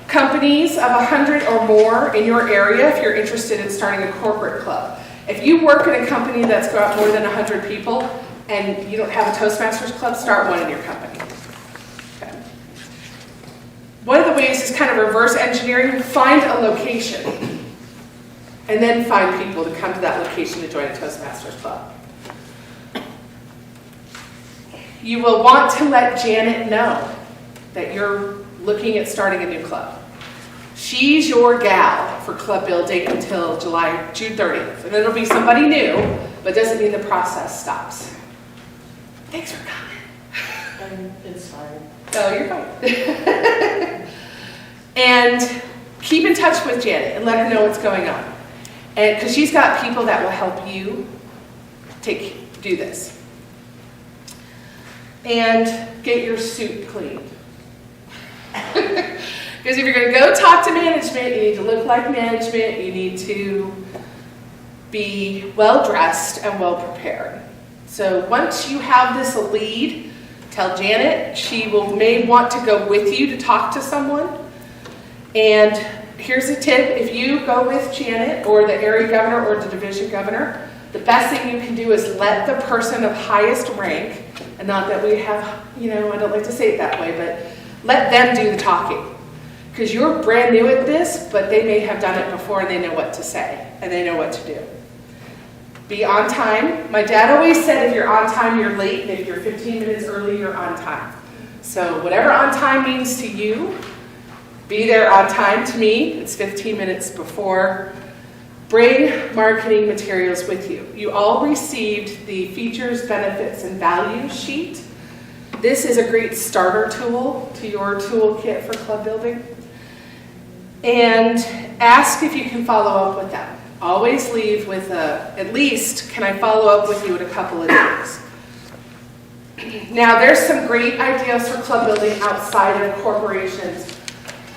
companies of 100 or more in your area if you're interested in starting a corporate club. If you work in a company that's got more than 100 people and you don't have a Toastmasters club, start one in your company. Okay. One of the ways is kind of reverse engineering. Find a location and then find people to come to that location to join a Toastmasters club. You will want to let Janet know that you're looking at starting a new club. She's your gal for club building until June 30th. And it'll be somebody new, but doesn't mean the process stops. Thanks for coming. I'm inspired. Oh, you're fine. And keep in touch with Janet and let her know what's going on. And because she's got people that will help you do this. And get your suit cleaned. Because if you're going to go talk to management, you need to look like management, you need to be well-dressed and well-prepared. So once you have this lead, tell Janet. She may want to go with you to talk to someone. And here's a tip. If you go with Janet or the area governor or the division governor, the best thing you can do is let the person of highest rank, and not that we have, I don't like to say it that way, but let them do the talking. Because you're brand new at this, but they may have done it before and they know what to say and they know what to do. Be on time. My dad always said if you're on time, you're late, and if you're 15 minutes early, you're on time. So whatever on time means to you, be there on time. To me, it's 15 minutes before. Bring marketing materials with you. You all received the features, benefits, and values sheet. This is a great starter tool to your toolkit for club building. And ask if you can follow up with them. Always leave with at least, can I follow up with you in a couple of days? Now, there's some great ideas for club building outside of corporations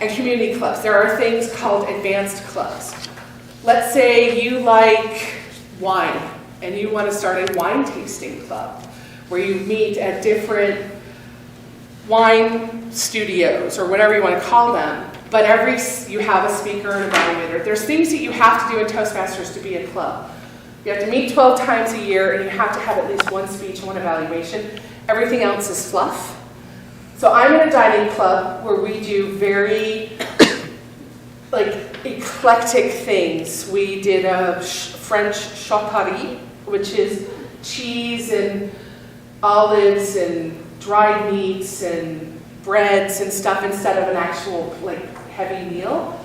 and community clubs. There are things called advanced clubs. Let's say you like wine and you want to start a wine tasting club where you meet at different wine studios or whatever you want to call them, but you have a speaker and evaluator. There's things that you have to do in Toastmasters to be a club. You have to meet 12 times a year and you have to have at least one speech and one evaluation. Everything else is fluff. So I'm in a dining club where we do very eclectic things. We did a French charcuterie, which is cheese and olives and dried meats and breads and stuff instead of an actual heavy meal.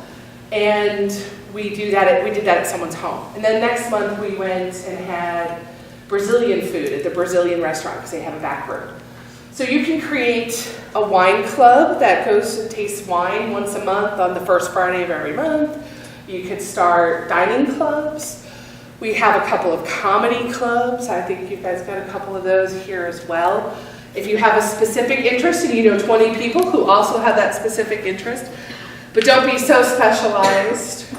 And we did that at someone's home. And then next month we went and had Brazilian food at the Brazilian restaurant because they have a back room. So you can create a wine club that goes and tastes wine once a month on the first Friday of every month. You could start dining clubs. We have a couple of comedy clubs. I think you guys got a couple of those here as well. If you have a specific interest and you know 20 people who also have that specific interest, but don't be so specialized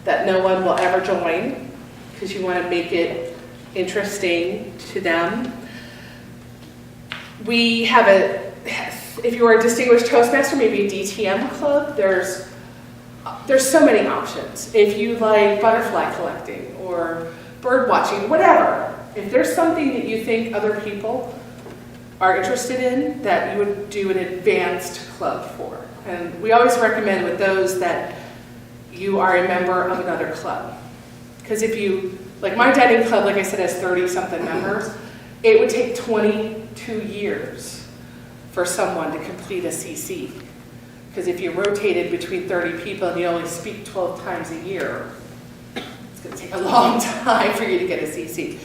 that no one will ever join, because you want to make it interesting to them. We have if you are a distinguished Toastmaster, maybe a DTM club, there's so many options. If you like butterfly collecting or bird watching, whatever, if there's something that you think other people are interested in, that you would do an advanced club for. And we always recommend with those that you are a member of another club. Because if you, like my dining club, like I said, has 30-something members, it would take 22 years for someone to complete a CC. Because if you rotated between 30 people and you only speak 12 times a year, it's going to take a long time for you to get a CC.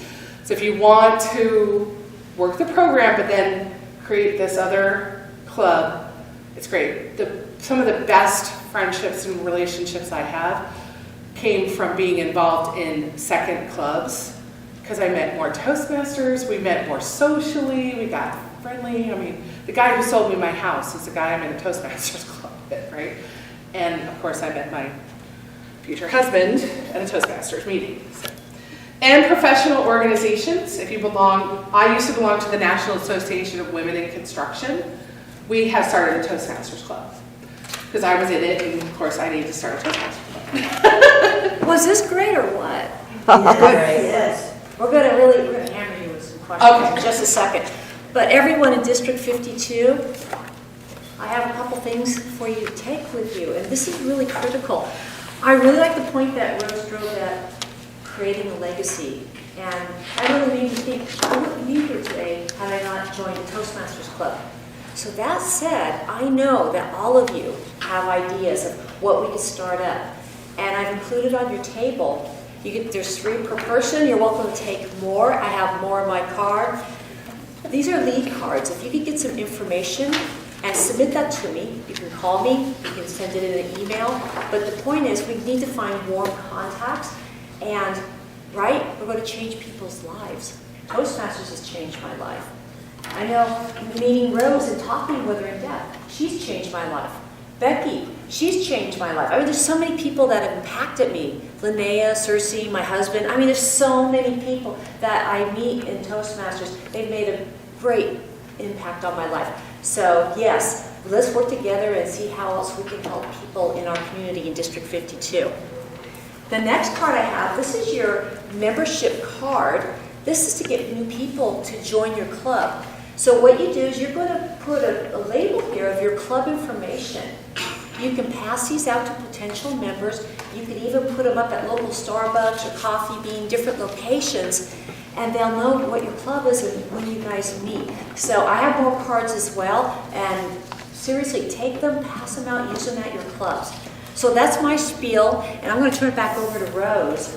So if you want to work the program but then create this other club, it's great. Some of the best friendships and relationships I have came from being involved in second clubs, because I met more Toastmasters, we met more socially, we got friendly. I mean, the guy who sold me my house is the guy I'm in a Toastmasters club with, right? And of course I met my future husband at a Toastmasters meeting. So. And professional organizations, if you belong, I used to belong to the National Association of Women in Construction. We have started a Toastmasters club, because I was in it, and of course I need to start a Toastmasters club. Was this great or what? Yes. We're going to hammer you with some questions in just a second. But everyone in District 52, I have a couple things for you to take with you, and this is really critical. I really like the point that Rose drove at creating a legacy, and that really made me think, I wouldn't be here today had I not joined the Toastmasters Club. So that said, I know that all of you have ideas of what we could start up, and I've included on your table. There's 3 per person. You're welcome to take more. I have more in my card. These are lead cards. If you could get some information and submit that to me, you can call me, you can send it in an email. But the point is, we need to find warm contacts, and right, we're going to change people's lives. Toastmasters has changed my life. I know meeting Rose and talking with her in depth, she's changed my life. Becky, she's changed my life. I mean, there's so many people that have impacted me. Linnea, Cersei, my husband. I mean, there's so many people that I meet in Toastmasters. They've made a great impact on my life. So yes, let's work together and see how else we can help people in our community in District 52. The next card I have, this is your membership card. This is to get new people to join your club. So what you do is you're going to put a label here of your club information. You can pass these out to potential members. You can even put them up at local Starbucks or Coffee Bean, different locations, and they'll know what your club is and when you guys meet. So I have more cards as well, and seriously, take them, pass them out, use them at your clubs. So that's my spiel, and I'm going to turn it back over to Rose.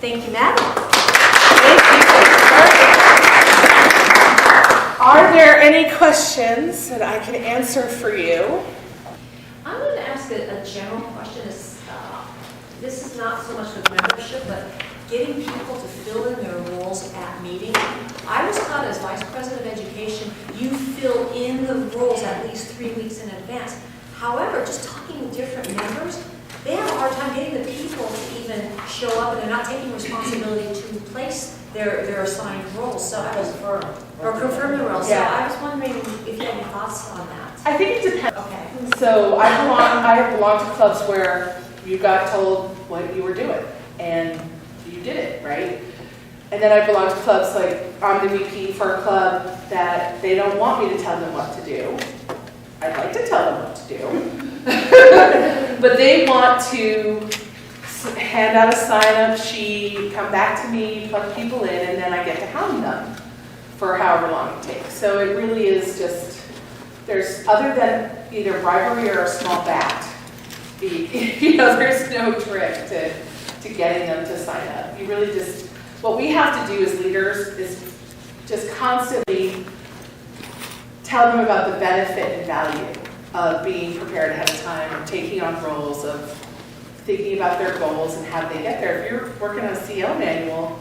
Thank you, Madam. Thank you. Are there any questions that I can answer for you? I'm going to ask a general question. This is not so much with membership, but getting people to fill in their roles at meetings. I was taught as Vice President of Education, you fill in the roles at least 3 weeks in advance. However, just talking with different members, they have a hard time getting the people to even show up, and they're not taking responsibility to replace their assigned roles. So I was confirm the roles. Yeah. So I was wondering if you had any thoughts on that. I think it depends. Okay. So I have belonged to clubs where you got told what you were doing, and you did it, right? And then I belong to clubs like, I'm the VP for a club that they don't want me to tell them what to do. I'd like to tell them what to do. But they want to hand out a sign-up sheet, come back to me, plug people in, and then I get to hound them for however long it takes. So it really is just, there's, other than either bribery or a small bat, there's no trick to getting them to sign up. You really just, what we have to do as leaders is just constantly tell them about the benefit and value of being prepared ahead of time, of taking on roles, of thinking about their goals and how they get there. If you're working on a CO manual,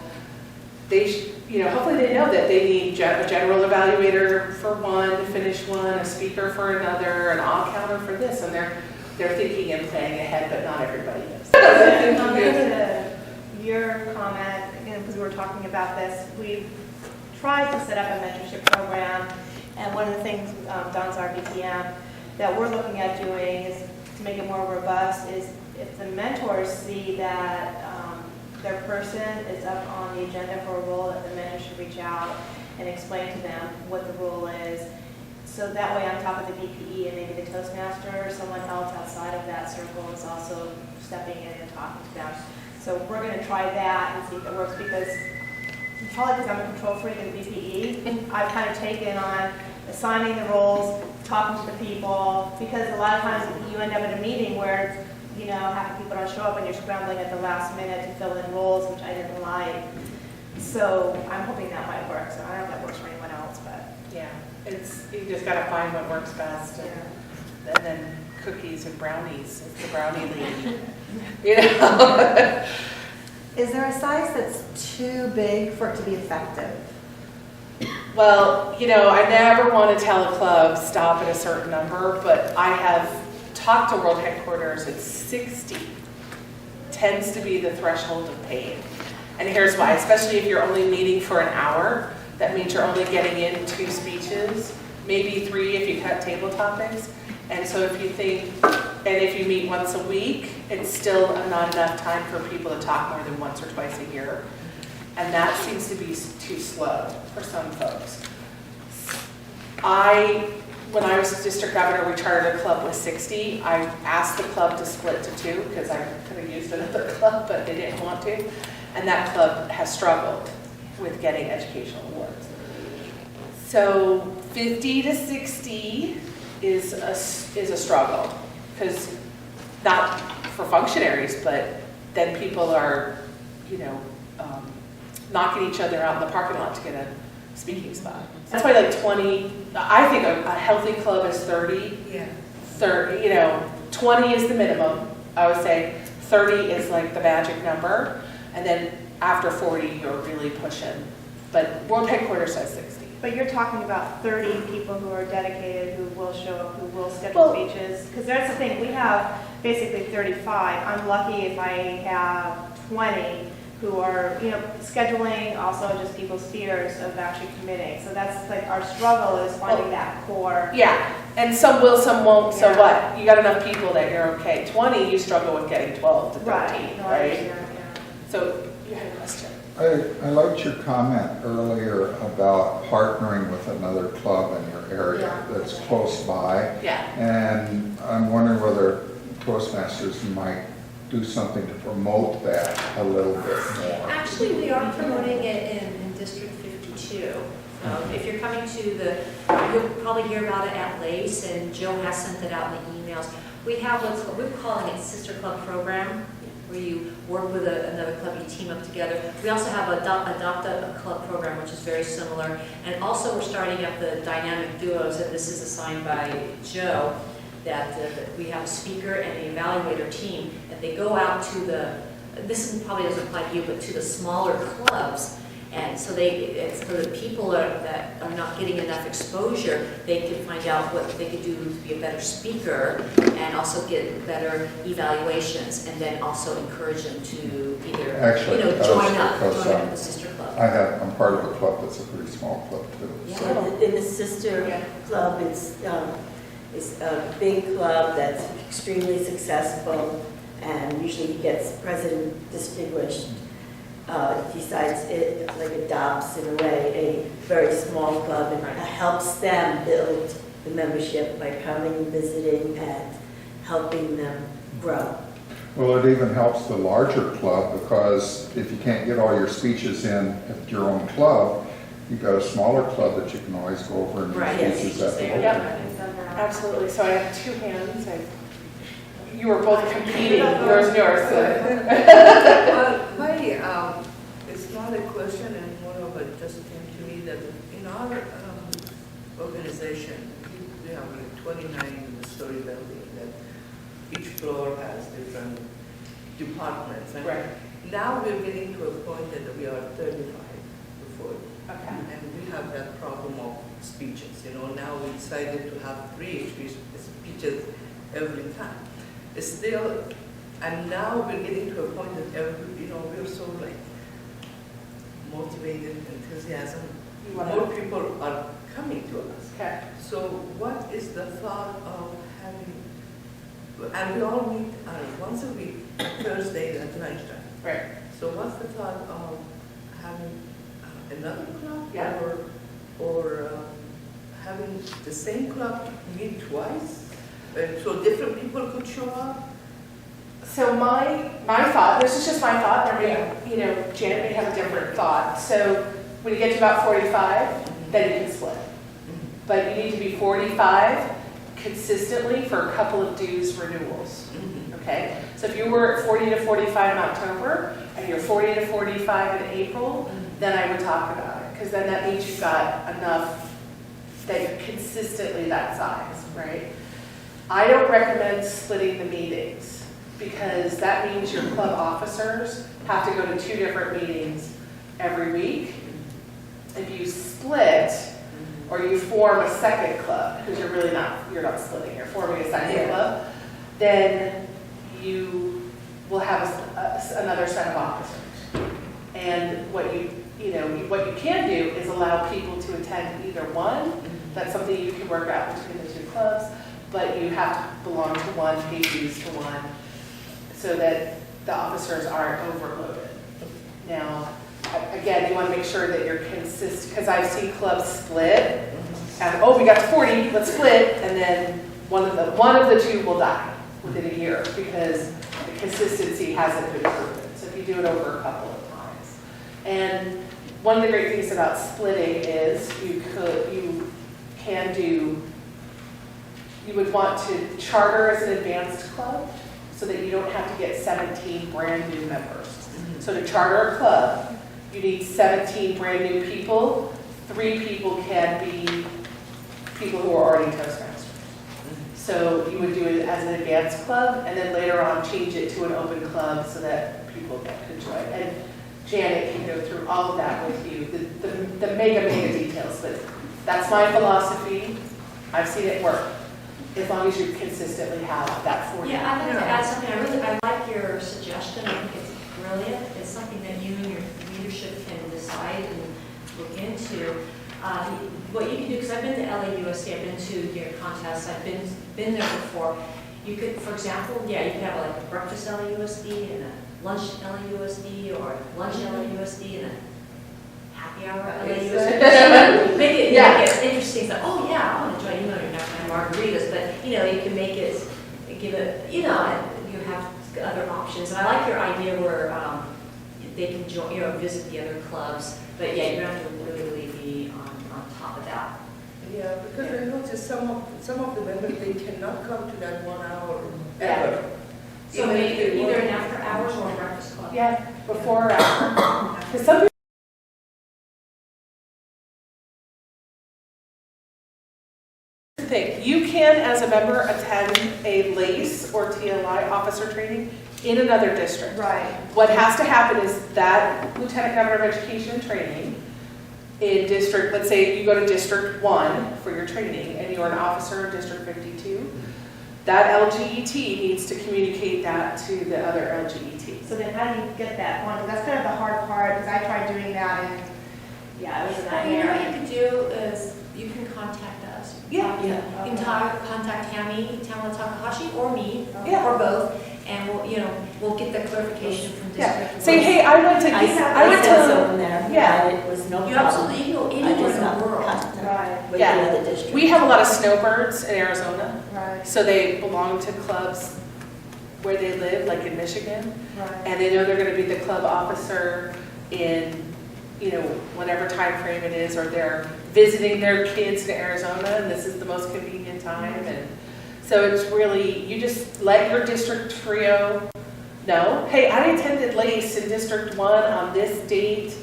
hopefully they know that they need a general evaluator for one to finish one, a speaker for another, an on-counter for this, and they're thinking and planning ahead, but not everybody does. To your comment, because we were talking about this, we've tried to set up a mentorship program, and one of the things, Don's our BTM, that we're looking at doing is to make it more robust, is if the mentors see that their person is up on the agenda for a role, that the mentor should reach out and explain to them what the role is. So that way, on top of the BPE and maybe the Toastmaster, someone else outside of that circle is also stepping in and talking to them. So we're going to try that and see if it works, because probably because I'm a control freak in BPE, I've kind of taken on assigning the roles, talking to the people, because a lot of times you end up at a meeting where half the people don't show up and you're scrambling at the last minute to fill in roles, which I didn't like. So I'm hoping that might work. So I don't know if that works for anyone else, but Yeah, you just got to find what works best, and then cookies and brownies. It's the brownie lady. Is there a size that's too big for it to be effective? Well, I never want to tell a club stop at a certain number, but I have talked to world headquarters at 60 tends to be the threshold of pain. And here's why, especially if you're only meeting for an hour, that means you're only getting in 2 speeches, maybe 3 if you cut table topics. And so if you meet once a week, it's still not enough time for people to talk more than once or twice a year. And that seems to be too slow for some folks. When I was district governor, we chartered a club with 60. I asked the club to split to 2 because I could have used another club, but they didn't want to. And that club has struggled with getting educational awards. So 50 to 60 is a struggle, because not for functionaries, but then people are, knocking each other out in the parking lot to get a speaking spot. That's why 20, I think a healthy club is 30. Yeah. 30, 20 is the minimum, I would say. 30 is like the magic number. And then after 40, you're really pushing. But world headquarters says 60. But you're talking about 30 people who are dedicated, who will show up, who will schedule speeches. Because that's the thing, we have basically 35. I'm lucky if I have 20 who are, scheduling, also just people's fears of actually committing. So that's like our struggle is finding that core. Yeah, and some will, some won't, so Yeah. what? You got enough people that you're okay. 20, you struggle with getting 12 to 13, No, right? yeah. So you had a question. I liked your comment earlier about partnering with another club in your area that's close by. Yeah. And I'm wondering whether Toastmasters might do something to promote that a little bit more. Actually, we are promoting it in District 52. If you're coming to you'll probably hear about it at LACE, and Joe has sent it out in the emails. We have we're calling it Sister Club Program, where you work with another club, you team up together. We also have Adopt a Club program, which is very similar. And also we're starting up the dynamic duos, and this is assigned by Joe, that we have a speaker and the evaluator team, that they go out to this probably doesn't apply to you, but to the smaller clubs. And so it's for the people that are not getting enough exposure, they can find out what they could do to be a better speaker and also get better evaluations, and then also encourage them to either, join up the sister club. I'm part of a club that's a pretty small club too. Yeah. So in the sister club, it's a big club that's extremely successful, and usually gets president distinguished. Decides it adopts in a way a very small club, and helps them build the membership by coming, visiting, and helping them grow. Well, it even helps the larger club, because if you can't get all your speeches in at your own club, you've got a smaller club that you can always go over and do speeches at the local. Yep, absolutely. So I have 2 hands. You were both competing, yours and yours. It's not a question, and more of it just came to me that in our organization, we have 29 story building, that each floor has different departments. And Right. now we're getting to a point that we are 35 before. Okay. And we have that problem of speeches, now we decided to have 3 speeches every time. Still, and now we're getting to a point that we're so like motivated, enthusiasm. More people are coming to us. Okay. So what is the thought of having, and we all meet once a week, Thursday at lunchtime. Right. So what's the thought of having another club? Yeah. Or having the same club meet twice? So different people could show up? So my thought, this is just my thought, there may, Janet may have a different thought. So when you get to about 45, then you can split. But you need to be 45 consistently for a couple of dues renewals. Okay? So if you were at 40 to 45 in October, and you're 40 to 45 in April, then I would talk about it. Because then that means you've got enough that you're consistently that size, right? I don't recommend splitting the meetings, because that means your club officers have to go to 2 different meetings every week. If you split, or you form a second club, because you're not splitting, you're forming a second club, then you will have another set of officers. And what you can do is allow people to attend either one. That's something you can work out between the 2 clubs, but you have to belong to one, pay dues to one, so that the officers aren't overloaded. Now, again, you want to make sure that you're consistent, because I've seen clubs split, and we got to 40, let's split, and then one of the 2 will die within a year, because the consistency hasn't been proven. So if you do it over a couple of times. And one of the great things about splitting is you would want to charter as an advanced club, so that you don't have to get 17 brand new members. So to charter a club, you need 17 brand new people. 3 people can be people who are already Toastmasters. So you would do it as an advanced club, and then later on change it to an open club so that people could join. And Janet can go through all of that with you, the mega details, but that's my philosophy. I've seen it work, as long as you consistently have that 40. Yeah, I'd like to add something. I like your suggestion. I think it's brilliant. It's something that you and your leadership can decide and look into. What you can do, because I've been to LAUSD, I've been to your contests, I've been there before. You could, for example, you could have like a breakfast LAUSD and a lunch LAUSD, or lunch LAUSD and a happy hour LAUSD. Make it interesting. So, I want to join. You're not going to have margaritas, but you can make it, give it, you have other options. And I like your idea where they can join, visit the other clubs. But you don't have to really be on top of that. Yeah, because I noticed some of the members, they cannot come to that 1 hour ever. So maybe either an after hours or a breakfast club. Yeah, before or after. Because some people you can, as a member, attend a LACE or TLI officer training in another district. Right. What has to happen is that Lieutenant Governor of Education training in district, let's say you go to District 1 for your training and you're an officer in District 52, that LGET needs to communicate that to the other LGET. So then how do you get that one? Because that's kind of the hard part, because I tried doing that and, it was a nightmare. What you can do is you can contact us. You can contact Tamara Takahashi, or me, or both, and we'll get the clarification from district. Say, hey, I went to someone there. Yeah. It was no problem. You absolutely can go anywhere in the world. Right. With the other district. We have a lot of snowbirds in Arizona, Right. so they belong to clubs where they live, like in Michigan, Right. and they know they're going to be the club officer in, whatever time frame it is, or they're visiting their kids in Arizona, and this is the most convenient time. And so it's really, you just let your district trio know, hey, I attended LACE in District 1 on this date,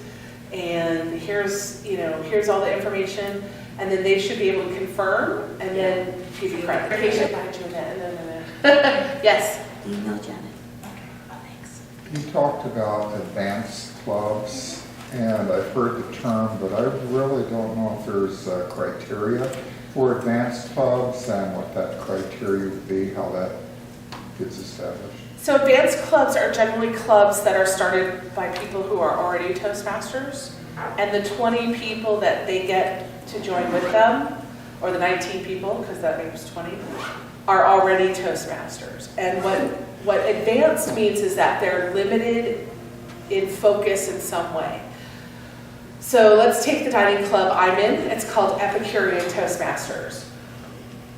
and here's all the information, and then they should be able to confirm, and then give you credit. Yes. Do you know Janet? Okay, thanks. You talked about advanced clubs, and I've heard the term, but I really don't know if there's criteria for advanced clubs and what that criteria would be, how that gets established. So advanced clubs are generally clubs that are started by people who are already Toastmasters, and the 20 people that they get to join with them, or the 19 people, because that makes 20, are already Toastmasters. And what advanced means is that they're limited in focus in some way. So let's take the dining club I'm in. It's called Epicurean Toastmasters.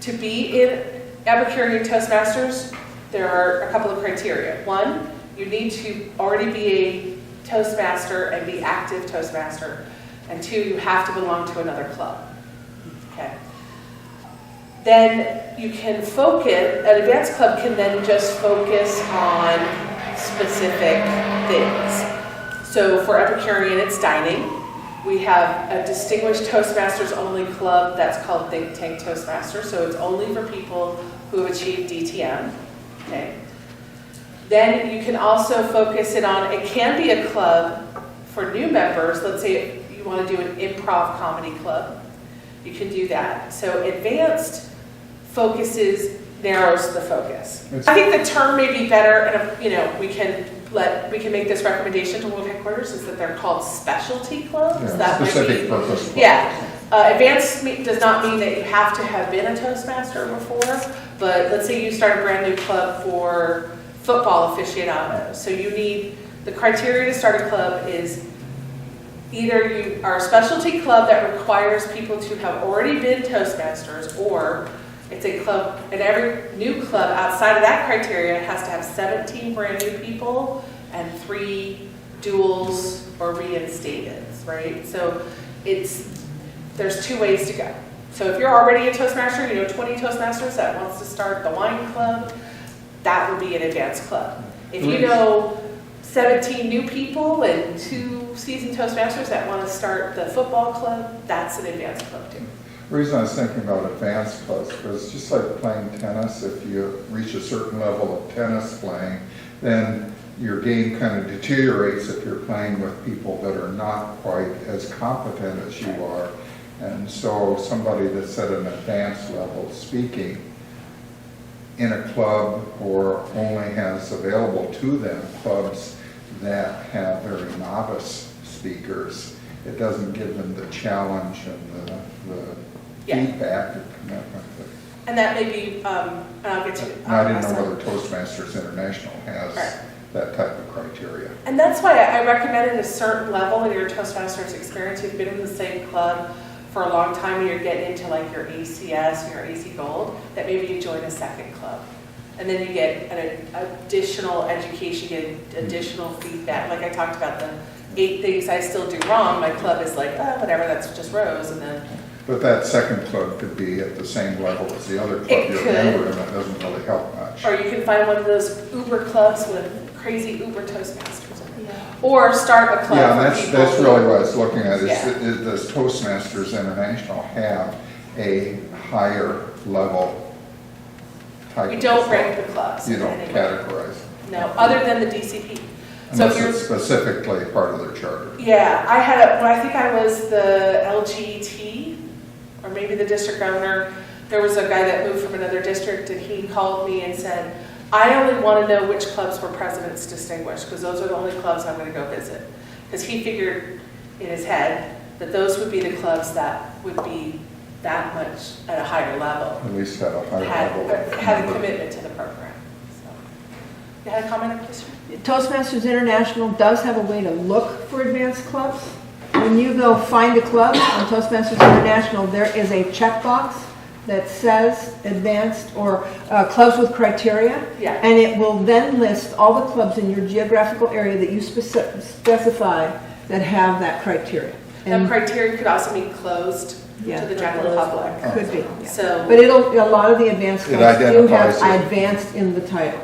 To be in Epicurean Toastmasters, there are a couple of criteria. One, you need to already be a Toastmaster and be active Toastmaster. And two, you have to belong to another club. Okay. Then you can focus, an advanced club can then just focus on specific things. So for Epicurean, it's dining. We have a distinguished Toastmasters only club that's called Think Tank Toastmasters. So it's only for people who have achieved DTM. Okay. Then you can also focus it on, it can be a club for new members. Let's say you want to do an improv comedy club. You can do that. So advanced narrows the focus. I think the term may be better, and we can make this recommendation to World Headquarters, is that they're called specialty clubs. Yeah, that specific purpose clubs. Yeah. Advanced does not mean that you have to have been a Toastmaster before, but let's say you start a brand new club for football aficionados. So the criteria to start a club is either you are a specialty club that requires people to have already been Toastmasters, or it's a club, and every new club outside of that criteria has to have 17 brand new people and 3 duals or reinstateds, right? So there's 2 ways to go. So if you're already a Toastmaster, 20 Toastmasters that wants to start the wine club, that would be an advanced club. If you know 17 new people and 2 seasoned Toastmasters that want to start the football club, that's an advanced club too. The reason I was thinking about advanced clubs was just like playing tennis. If you reach a certain level of tennis playing, then your game kind of deteriorates if you're playing with people that are not quite as competent as you are. And so somebody that's at an advanced level speaking in a club, or only has available to them clubs that have very novice speakers, it doesn't give them the challenge and the feedback or commitment. And that may be, and I'll get to it. I didn't know whether Toastmasters International has that type of criteria. And that's why I recommended a certain level in your Toastmasters experience. You've been in the same club for a long time and you're getting into like your ACS, your AC Gold, that maybe you join a second club. And then you get an additional education, get additional feedback. Like I talked about the 8 things I still do wrong. My club is like, whatever, that's just Rose. And then. But that second club could be at the same level as the other club you're a member in. That doesn't really help much. Or you can find one of those Uber clubs with crazy Uber Toastmasters in it. Yeah. Or start a club. Yeah, that's really what I was looking at. Does Toastmasters International have a higher level type We of don't club? rank the clubs. You don't categorize. No, other than the DCP. Unless it's specifically part of their charter. Yeah, I think I was the LGT, or maybe the district governor. There was a guy that moved from another district, and he called me and said, I only want to know which clubs were President's Distinguished, because those are the only clubs I'm going to go visit. Because he figured in his head that those would be the clubs that would be that much at a higher level. At least at a higher level. Had a commitment to the program. So, you had a comment, Christian? Toastmasters International does have a way to look for advanced clubs. When you go find a club on Toastmasters International, there is a checkbox that says advanced or clubs with criteria. Yeah. And it will then list all the clubs in your geographical area that you specify that have that criteria. And that criteria could also be closed to the general public. Could be. Yeah. So, but a lot of the advanced clubs do have it. advanced in the title.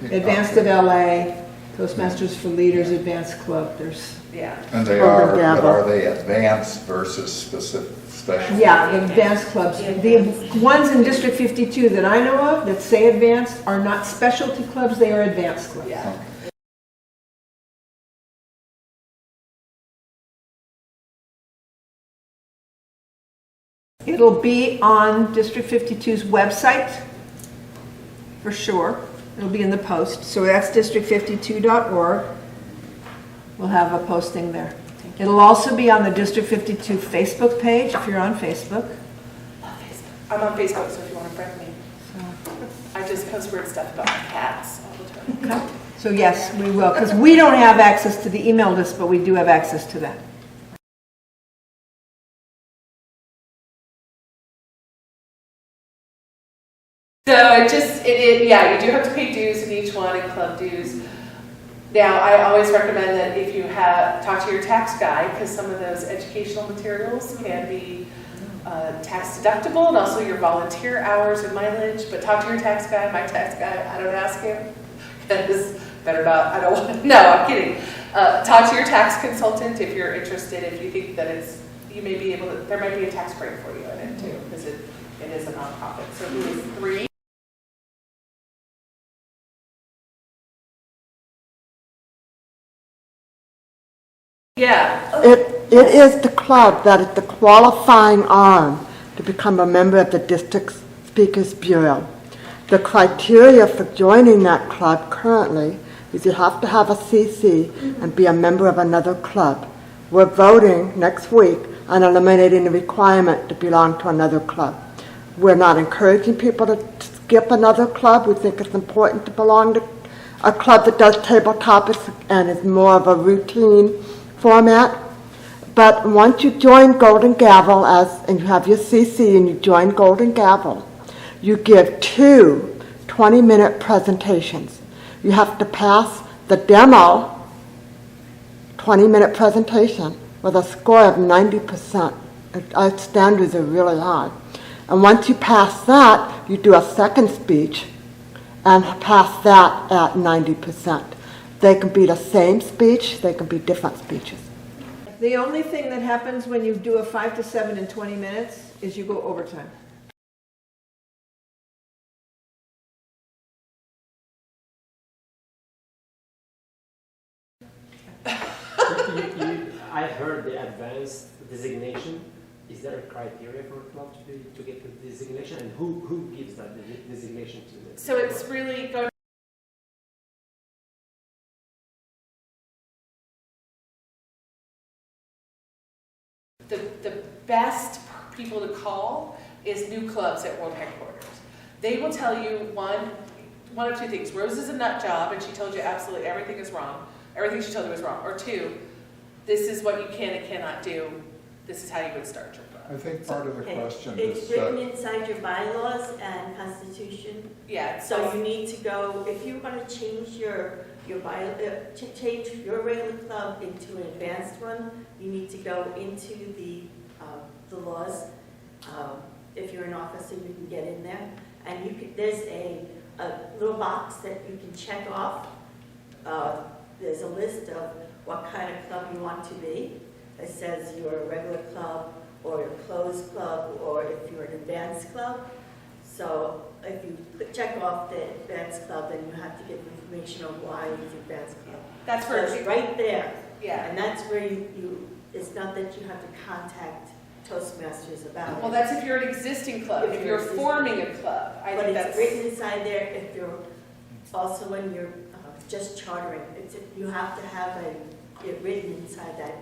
Advanced of LA, Toastmasters for Leaders, Advanced Club. There's and they are they advanced versus special? Yeah, the advanced clubs. The ones in District 52 that I know of that say advanced are not specialty clubs, they are advanced clubs. yeah. It'll be on District 52's website, for sure. It'll be in the post. So that's district52.org. We'll have a posting there. It'll also be on the District 52 Facebook page, if you're on Facebook. I'm on Facebook, so if you want to friend me. I just post weird stuff about my cats all the time. Okay. So yes, we will, because we don't have access to the email list, but we do have access to that. So yeah, you do have to pay dues in each one and club dues. Now, I always recommend that if you talk to your tax guy, because some of those educational materials can be tax deductible, and also your volunteer hours and mileage. But talk to your tax guy. My tax guy, I don't ask him, because better not. I don't want to. No, I'm kidding. Talk to your tax consultant if you're interested. If you think that you may be able to. There might be a tax break for you in it too, because it is a nonprofit. So it is 3. Yeah. It is the club that is the qualifying arm to become a member of the District Speakers Bureau. The criteria for joining that club currently is you have to have a CC and be a member of another club. We're voting next week on eliminating the requirement to belong to another club. We're not encouraging people to skip another club. We think it's important to belong to a club that does table topics and is more of a routine format. But once you join Golden Gavel and you have your CC and you join Golden Gavel, you give 2 20-minute presentations. You have to pass the demo 20-minute presentation with a score of 90%. Our standards are really high. And once you pass that, you do a second speech and pass that at 90%. They can be the same speech, they can be different speeches. The only thing that happens when you do a 5 to 7 in 20 minutes is you go overtime. I heard the advanced designation. Is there a criteria for a club to get the designation, and who gives that designation to them? So it's really going. The best people to call is new clubs at World Headquarters. They will tell you one of 2 things. Rose is a nut job, and she told you absolutely everything is wrong. Everything she told you was wrong. Or 2, this is what you can and cannot do. This is how you would start your club. I think part of the question It's is written that inside your bylaws and constitution. Yeah. So you need to go, if you want to change your change your regular club into an advanced one, you need to go into the laws. If you're an officer, you can get in there, and there's a little box that you can check off. There's a list of what kind of club you want to be. It says you're a regular club, or a closed club, or if you're an advanced club. So if you check off the advanced club, then you have to give information on why it's advanced club. That's where it's right there. Yeah. And that's where it's not that you have to contact Toastmasters about it. Well, that's if you're an existing club. If you're forming a club, I think that's. But it's written inside there. If you're also when you're just chartering, you have to have it written inside that.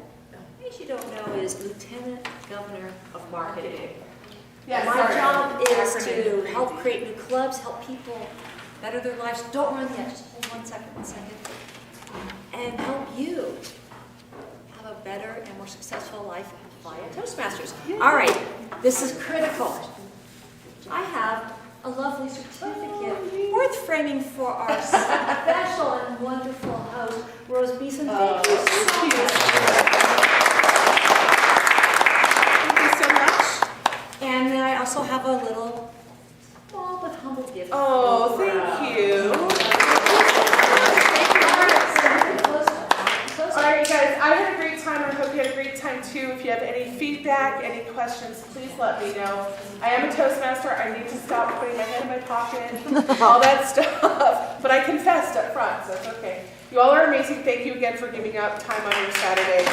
What you don't know is Lieutenant Governor of Marketing. Yeah, My sorry, job is acronym. to help create new clubs, help people better their lives. Don't run yet, just hold 1 second. And help you have a better and more successful life via Toastmasters. All right, this is critical. I have a lovely certificate worth framing for our special and wonderful host, Rose Beeson. Thank you so much. And then I also have a little small but humble gift. Oh, thank you. All right, you guys, I had a great time. I hope you had a great time too. If you have any feedback, any questions, please let me know. I am a Toastmaster. I need to stop putting my hand in my pocket, all that stuff. But I confessed up front, so that's okay. You all are amazing. Thank you again for giving up time on your Saturday.